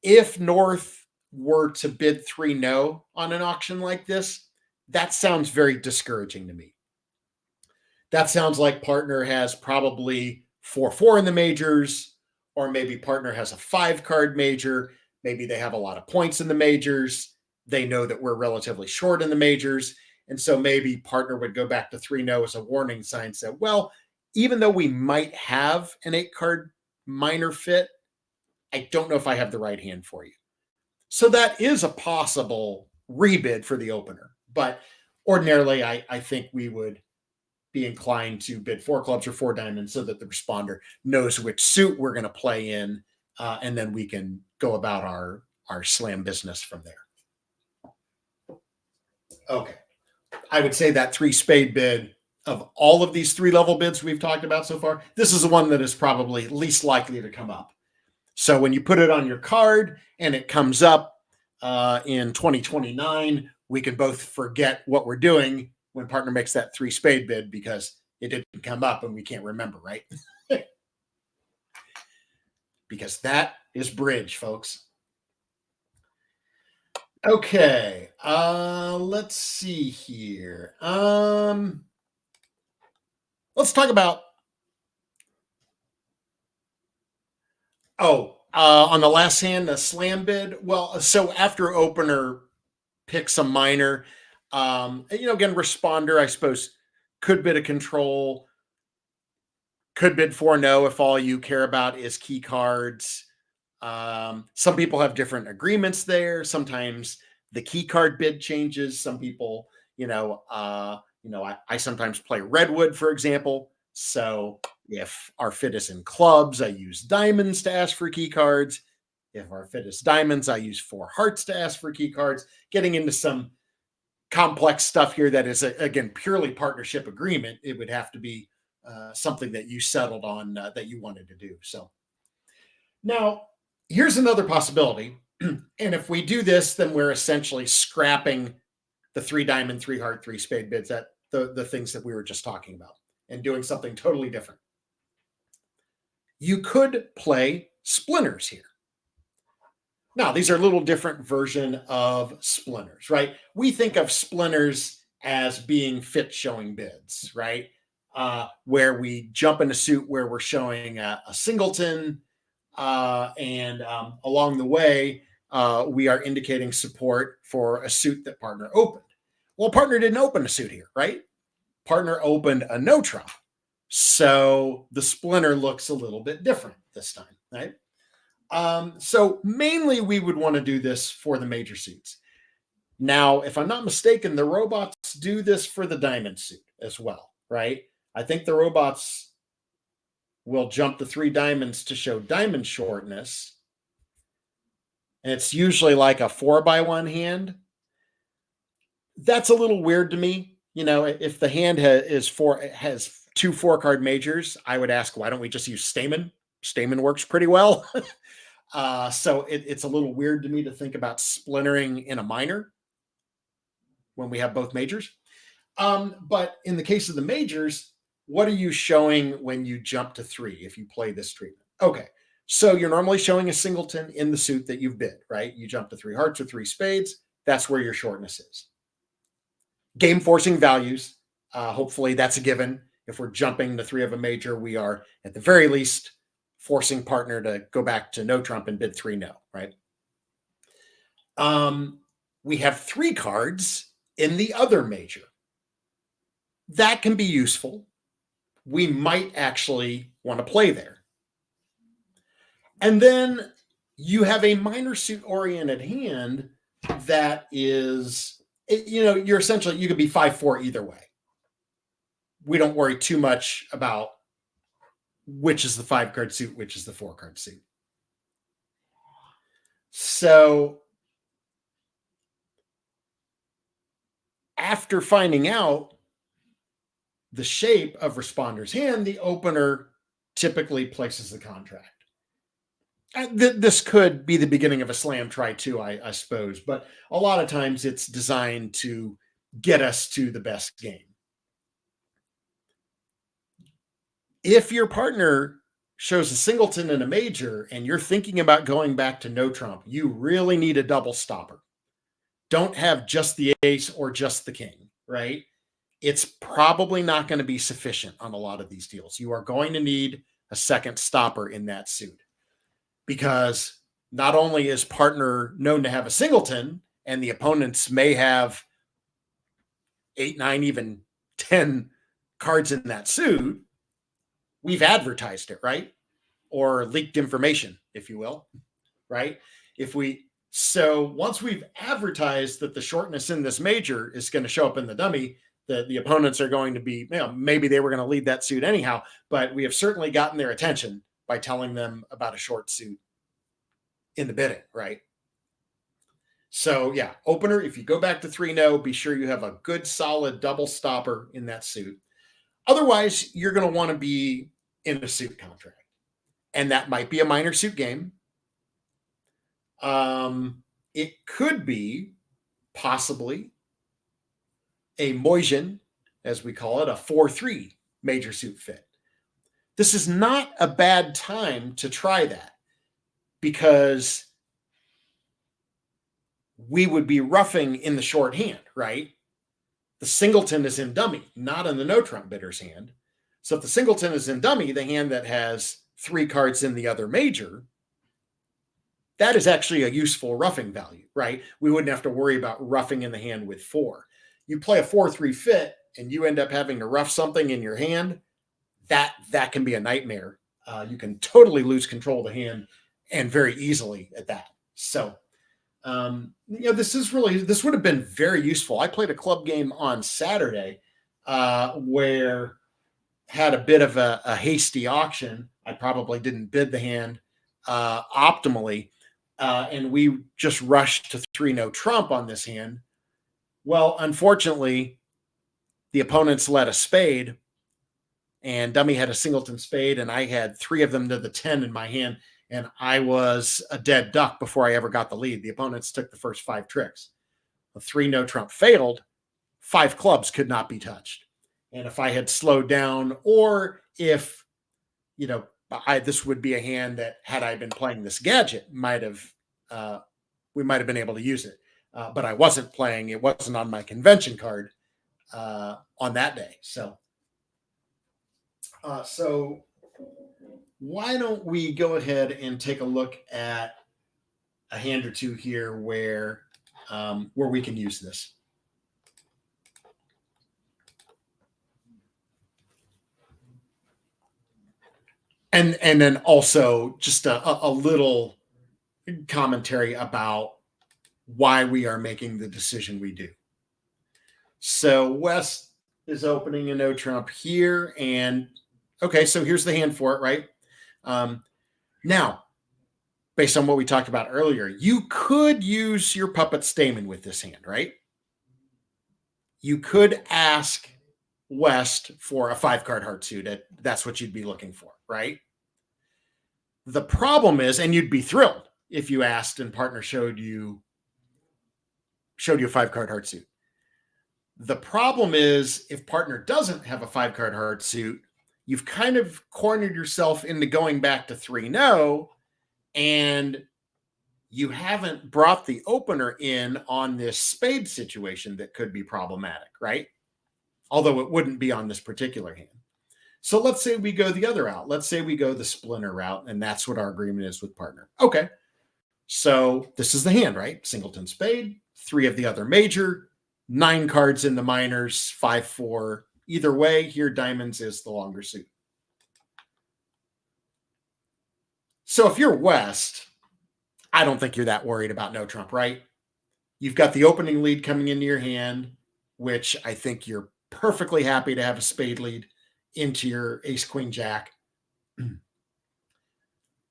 [SPEAKER 2] If North were to bid 3-0 on an auction like this, that sounds very discouraging to me. That sounds like partner has probably 4-4 in the majors, or maybe partner has a 5-card major. Maybe they have a lot of points in the majors. They know that we're relatively short in the majors. And so maybe partner would go back to 3-0 as a warning sign, say, well, even though we might have an 8-card minor fit, I don't know if I have the right hand for you. So that is a possible rebid for the opener. But ordinarily, I think we would be inclined to bid 4 clubs or 4 diamonds so that the responder knows which suit we're going to play in, and then we can go about our slam business from there. Okay. I would say that 3 spade bid, of all of these 3-level bids we've talked about so far, this is the one that is probably least likely to come up. So when you put it on your card and it comes up in 2029, we can both forget what we're doing when partner makes that 3 spade bid because it didn't come up and we can't remember, right? Because that is bridge, folks. Okay, let's see here. Let's talk about, on the last hand, the slam bid. Well, so after opener picks a minor, again, responder, I suppose, could bid a control, could bid 4-no if all you care about is key cards. Some people have different agreements there. Sometimes the key card bid changes. Some people, I sometimes play Redwood, for example. So if our fit is in clubs, I use diamonds to ask for key cards. If our fit is diamonds, I use 4 hearts to ask for key cards. Getting into some complex stuff here that is, again, purely partnership agreement. It would have to be something that you settled on that you wanted to do. So now here's another possibility. And if we do this, then we're essentially scrapping the 3 diamond, 3 heart, 3 spade bids, at the things that we were just talking about, and doing something totally different. You could play splinters here. Now, these are a little different version of splinters, right? We think of splinters as being fit showing bids, right? Where we jump in a suit where we're showing a singleton, and along the way, we are indicating support for a suit that partner opened. Well, partner didn't open a suit here, right? Partner opened a no trump. So the splinter looks a little bit different this time, right? So mainly we would want to do this for the major suits. Now, if I'm not mistaken, the robots do this for the diamond suit as well, right? I think the robots will jump the 3 diamonds to show diamond shortness. And it's usually like a 4x1 hand. That's a little weird to me. If the hand has 2 4-card majors, I would ask, why don't we just use Stamen? Stamen works pretty well. So it's a little weird to me to think about splintering in a minor when we have both majors. But in the case of the majors, what are you showing when you jump to 3 if you play this treatment? Okay, so you're normally showing a singleton in the suit that you've bid, right? You jump to 3 hearts or 3 spades. That's where your shortness is. Game forcing values. Hopefully that's a given. If we're jumping the 3 of a major, we are at the very least forcing partner to go back to no trump and bid 3-no, right? We have 3 cards in the other major. That can be useful. We might actually want to play there. And then you have a minor suit oriented hand that is, you're essentially, you could be 5-4 either way. We don't worry too much about which is the 5-card suit, which is the 4-card suit. So after finding out the shape of responder's hand, the opener typically places the contract. This could be the beginning of a slam try too, I suppose, but a lot of times it's designed to get us to the best game. If your partner shows a singleton and a major and you're thinking about going back to no trump, you really need a double stopper. Don't have just the ace or just the king, right? It's probably not going to be sufficient on a lot of these deals. You are going to need a second stopper in that suit, because not only is partner known to have a singleton, and the opponents may have 8, 9, even 10 cards in that suit, we've advertised it, right? Or leaked information, if you will, right? So once we've advertised that the shortness in this major is going to show up in the dummy, the opponents are going to be, maybe they were going to lead that suit anyhow, but we have certainly gotten their attention by telling them about a short suit in the bidding, right? So yeah, opener, if you go back to 3-no, be sure you have a good solid double stopper in that suit. Otherwise, you're going to want to be in a suit contract. And that might be a minor suit game. It could be possibly a Moijin, as we call it, a 4-3 major suit fit. This is not a bad time to try that because we would be roughing in the short hand, right? The singleton is in dummy, not in the no trump bidder's hand. So if the singleton is in dummy, the hand that has 3 cards in the other major, that is actually a useful roughing value, right? We wouldn't have to worry about roughing in the hand with 4. You play a 4-3 fit and you end up having to rough something in your hand, that can be a nightmare. You can totally lose control of the hand and very easily at that. So, this would have been very useful. I played a club game on Saturday where had a bit of a hasty auction. I probably didn't bid the hand optimally. And we just rushed to 3-no trump on this hand. Well, unfortunately, the opponents led a spade and dummy had a singleton spade and I had 3 of them to the 10 in my hand. And I was a dead duck before I ever got the lead. The opponents took the first 5 tricks. The 3-no trump failed. 5 clubs could not be touched. And if I had slowed down, or if, this would be a hand that had I been playing this gadget, we might have been able to use it. But I wasn't playing. It wasn't on my convention card on that day. So why don't we go ahead and take a look at a hand or two here where we can use this. And then also just a little commentary about why we are making the decision we do. So West is opening a no trump here. And okay, so here's the hand for it, right? Now, based on what we talked about earlier, you could use your puppet Stamen with this hand, right? You could ask West for a 5-card heart suit. That's what you'd be looking for, right? The problem is, and you'd be thrilled if you asked and partner showed you a 5-card heart suit. The problem is if partner doesn't have a 5-card heart suit, you've kind of cornered yourself into going back to 3-no, and you haven't brought the opener in on this spade situation that could be problematic, right? Although it wouldn't be on this particular hand. So let's say we go the other route. Let's say we go the splinter route, and that's what our agreement is with partner. Okay. So this is the hand, right? Singleton spade, 3 of the other major, 9 cards in the minors, 5-4. Either way, here diamonds is the longer suit. So if you're West, I don't think you're that worried about no trump, right? You've got the opening lead coming into your hand, which I think you're perfectly happy to have a spade lead into your ace, queen, jack.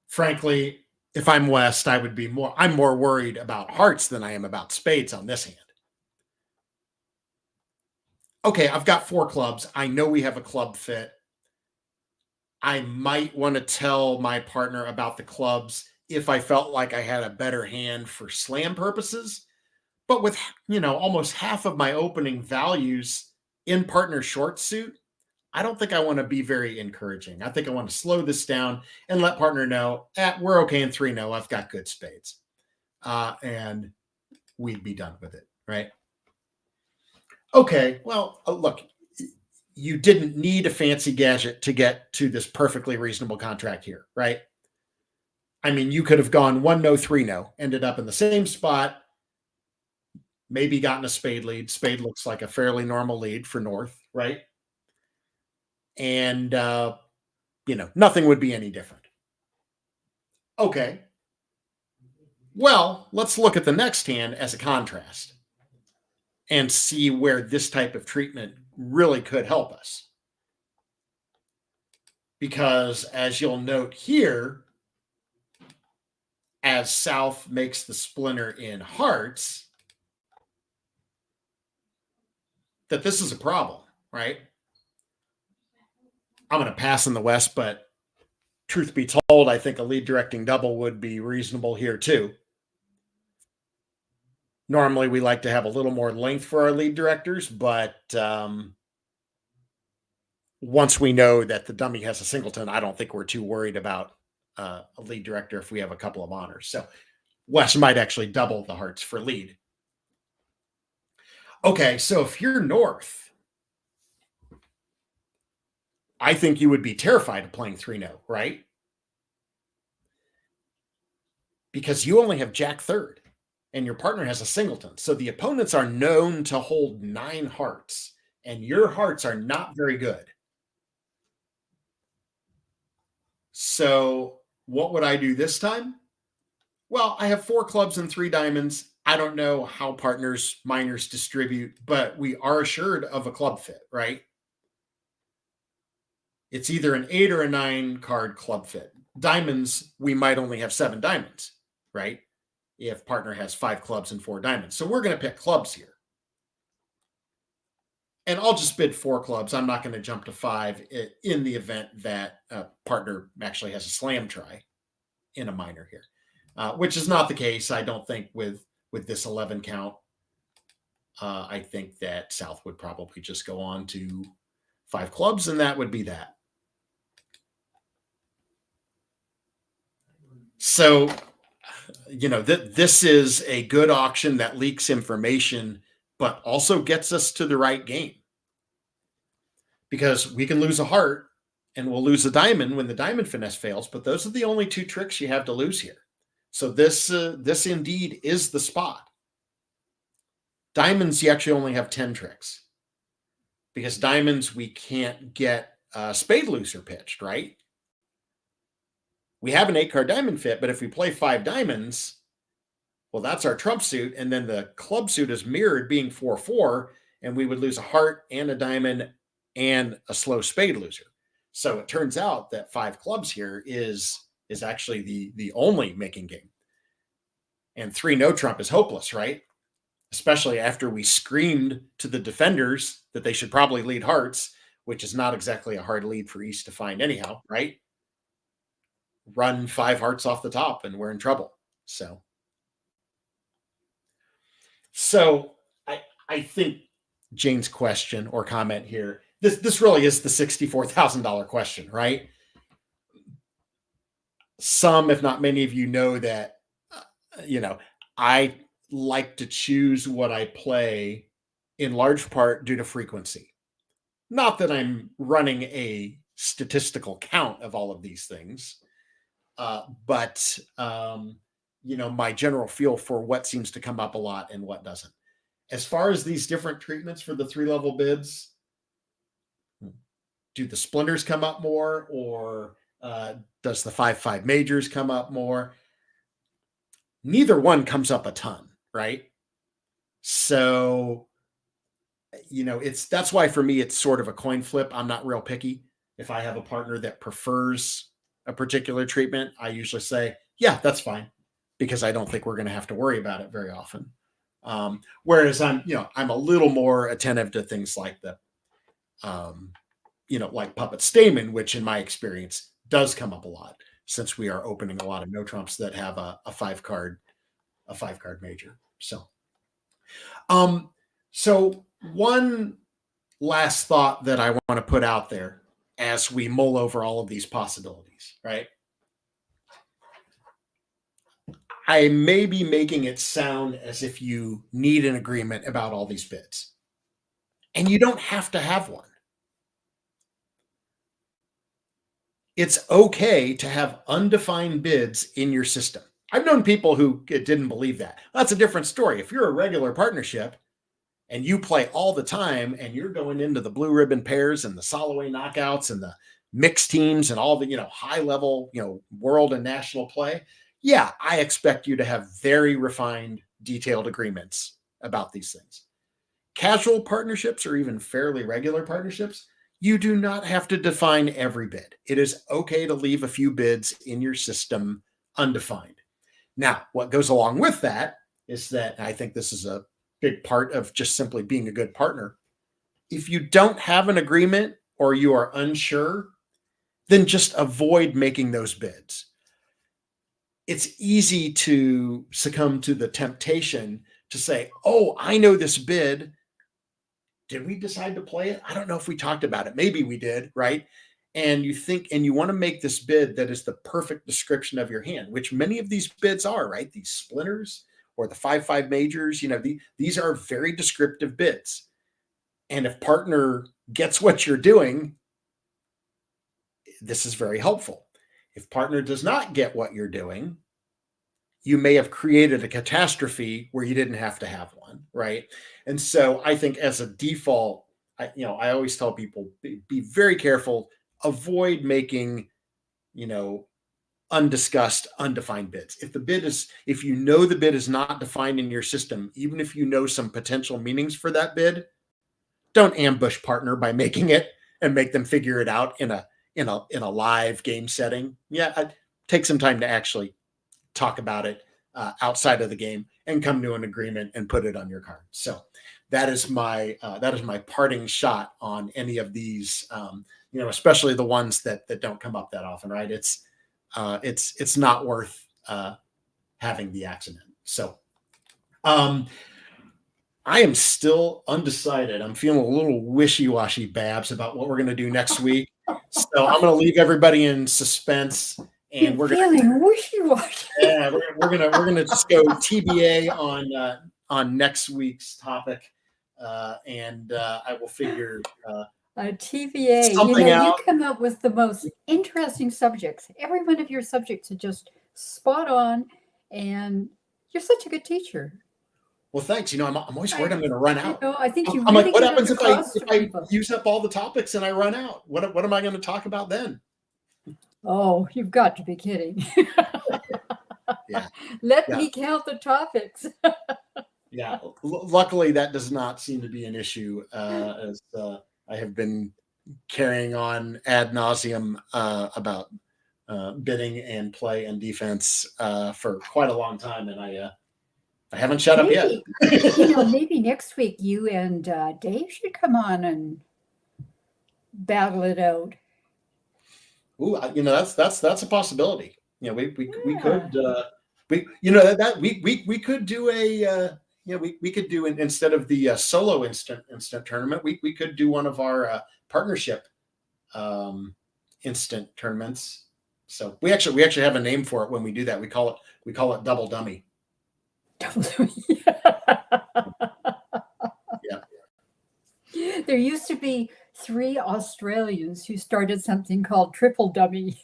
[SPEAKER 2] Frankly, if I'm West, I'm more worried about hearts than I am about spades on this hand. Okay, I've got 4 clubs. I know we have a club fit. I might want to tell my partner about the clubs if I felt like I had a better hand for slam purposes. But with, almost half of my opening values in partner short suit, I don't think I want to be very encouraging. I think I want to slow this down and let partner know, we're okay in 3-no. I've got good spades. And we'd be done with it, right? Okay, well, look, you didn't need a fancy gadget to get to this perfectly reasonable contract here, right? I mean, you could have gone 1-no, 3-no, ended up in the same spot, maybe gotten a spade lead. Spade looks like a fairly normal lead for North, right? And, nothing would be any different. Okay. Well, let's look at the next hand as a contrast and see where this type of treatment really could help us. Because as you'll note here, as South makes the splinter in hearts, that this is a problem, right? I'm going to pass in the West, but truth be told, I think a lead directing double would be reasonable here too. Normally, we like to have a little more length for our lead directors, but once we know that the dummy has a singleton, I don't think we're too worried about a lead director if we have a couple of honors. So West might actually double the hearts for lead. Okay, so if you're North, I think you would be terrified of playing 3-0, right? Because you only have Jack third and your partner has a singleton. So the opponents are known to hold 9 hearts and your hearts are not very good. So what would I do this time? Well, I have 4 clubs and 3 diamonds. I don't know how partners, minors distribute, but we are assured of a club fit, right? It's either an 8 or a 9 card club fit. Diamonds, we might only have 7 diamonds, right? If partner has 5 clubs and 4 diamonds. So we're going to pick clubs here. And I'll just bid 4 clubs. I'm not going to jump to 5 in the event that a partner actually has a slam try in a minor here, which is not the case, I don't think, with this 11 count. I think that South would probably just go on to 5 clubs, and that would be that. So, this is a good auction that leaks information, but also gets us to the right game. Because we can lose a heart and we'll lose a diamond when the diamond finesse fails, but those are the only 2 tricks you have to lose here. So this indeed is the spot. Diamonds, you actually only have 10 tricks. Because diamonds, we can't get a spade looser pitched, right? We have an 8-card diamond fit, but if we play 5 diamonds, well, that's our trump suit. And then the club suit is mirrored being 4-4, and we would lose a heart and a diamond and a slow spade loser. So it turns out that 5 clubs here is actually the only making game. And 3 no trump is hopeless, right? Especially after we screamed to the defenders that they should probably lead hearts, which is not exactly a hard lead for East to find anyhow, right? Run 5 hearts off the top and we're in trouble. So I think Jane's question or comment here, this really is the $64,000 question, right? Some, if not many of you know that, I like to choose what I play in large part due to frequency. Not that I'm running a statistical count of all of these things, but my general feel for what seems to come up a lot and what doesn't. As far as these different treatments for the 3-level bids, do the splinters come up more, or does the 5-5 majors come up more? Neither one comes up a ton, right? So, that's why for me, it's sort of a coin flip. I'm not real picky. If I have a partner that prefers a particular treatment, I usually say, yeah, that's fine, because I don't think we're going to have to worry about it very often. Whereas I'm a little more attentive to things like like puppet stamen, which in my experience does come up a lot, since we are opening a lot of no trumps that have a 5-card major. So one last thought that I want to put out there as we mull over all of these possibilities, right? I may be making it sound as if you need an agreement about all these bids, and you don't have to have one. It's okay to have undefined bids in your system. I've known people who didn't believe that. That's a different story. If you're a regular partnership and you play all the time and you're going into the blue ribbon pairs and the Soloway knockouts and the mixed teams and all the, high level, world and national play, yeah, I expect you to have very refined, detailed agreements about these things. Casual partnerships or even fairly regular partnerships, you do not have to define every bid. It is okay to leave a few bids in your system undefined. Now, what goes along with that is that, and I think this is a big part of just simply being a good partner. If you don't have an agreement or you are unsure, then just avoid making those bids. It's easy to succumb to the temptation to say, oh, I know this bid. Did we decide to play it? I don't know if we talked about it. Maybe we did, right? And you think, and you want to make this bid that is the perfect description of your hand, which many of these bids are, right? These splinters or the 5-5 majors, these are very descriptive bids. And if partner gets what you're doing, this is very helpful. If partner does not get what you're doing, you may have created a catastrophe where you didn't have to have one, right? And so I think as a default, I always tell people, be very careful, avoid making, undiscussed, undefined bids. If you know the bid is not defined in your system, even if you know some potential meanings for that bid, don't ambush partner by making it and make them figure it out in a live game setting. Yeah, take some time to actually talk about it outside of the game and come to an agreement and put it on your card. So that is my parting shot on any of these, especially the ones that don't come up that often, right? It's not worth having the accident. So I am still undecided. I'm feeling a little wishy-washy, Babs, about what we're going to do next week. So I'm going to leave everybody in suspense, and we're
[SPEAKER 1] feeling wishy-washy.
[SPEAKER 2] Yeah, we're gonna just go TBA on next week's topic, and I will figure
[SPEAKER 1] a TBA.
[SPEAKER 2] Something out.
[SPEAKER 1] You come up with the most interesting subjects. Every one of your subjects are just spot on, and you're such a good teacher.
[SPEAKER 2] Well, thanks. I'm always worried I'm going to run out.
[SPEAKER 1] I think you
[SPEAKER 2] I'm
[SPEAKER 1] really
[SPEAKER 2] like, what
[SPEAKER 1] get
[SPEAKER 2] happens if
[SPEAKER 1] across to
[SPEAKER 2] I
[SPEAKER 1] people.
[SPEAKER 2] use up all the topics and I run out? What am I going to talk about then?
[SPEAKER 1] Oh, you've got to be kidding.
[SPEAKER 2] Yeah.
[SPEAKER 1] Let me count the topics.
[SPEAKER 2] Yeah. Luckily, that does not seem to be an issue, as I have been carrying on ad nauseum about bidding and play and defense for quite a long time, and I haven't shut up yet.
[SPEAKER 1] Maybe next week you and Dave should come on and battle it out.
[SPEAKER 2] Ooh, that's a possibility. We could we could do a we could do instead of the solo instant tournament, we could do one of our partnership instant tournaments. So we actually have a name for it when we do that. We call it double dummy.
[SPEAKER 1] Double dummy.
[SPEAKER 2] Yeah.
[SPEAKER 1] There used to be 3 Australians who started something called triple dummy.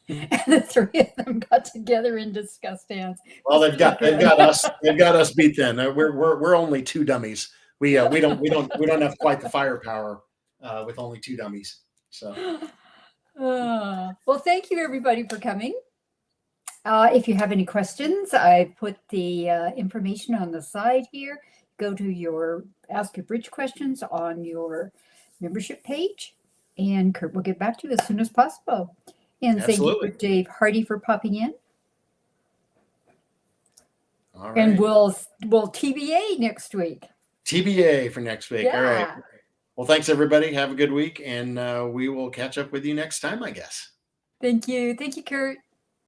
[SPEAKER 1] And the 3 of them got together and discussed hands.
[SPEAKER 2] Well, they've got us beat then. We're only 2 dummies. We don't have quite the firepower with only 2 dummies. So
[SPEAKER 1] well, thank you everybody for coming. If you have any questions, I put the information on the side here. Go to your Ask Your Bridge questions on your membership page, and Kurt will get back to you as soon as possible. And
[SPEAKER 2] Absolutely.
[SPEAKER 1] Thank you, Dave Hardy, for popping in.
[SPEAKER 2] All right.
[SPEAKER 1] And we'll TBA next week.
[SPEAKER 2] TBA for next week.
[SPEAKER 1] Yeah.
[SPEAKER 2] All right. Well, thanks everybody. Have a good week, and we will catch up with you next time, I guess.
[SPEAKER 1] Thank you. Thank you, Kurt.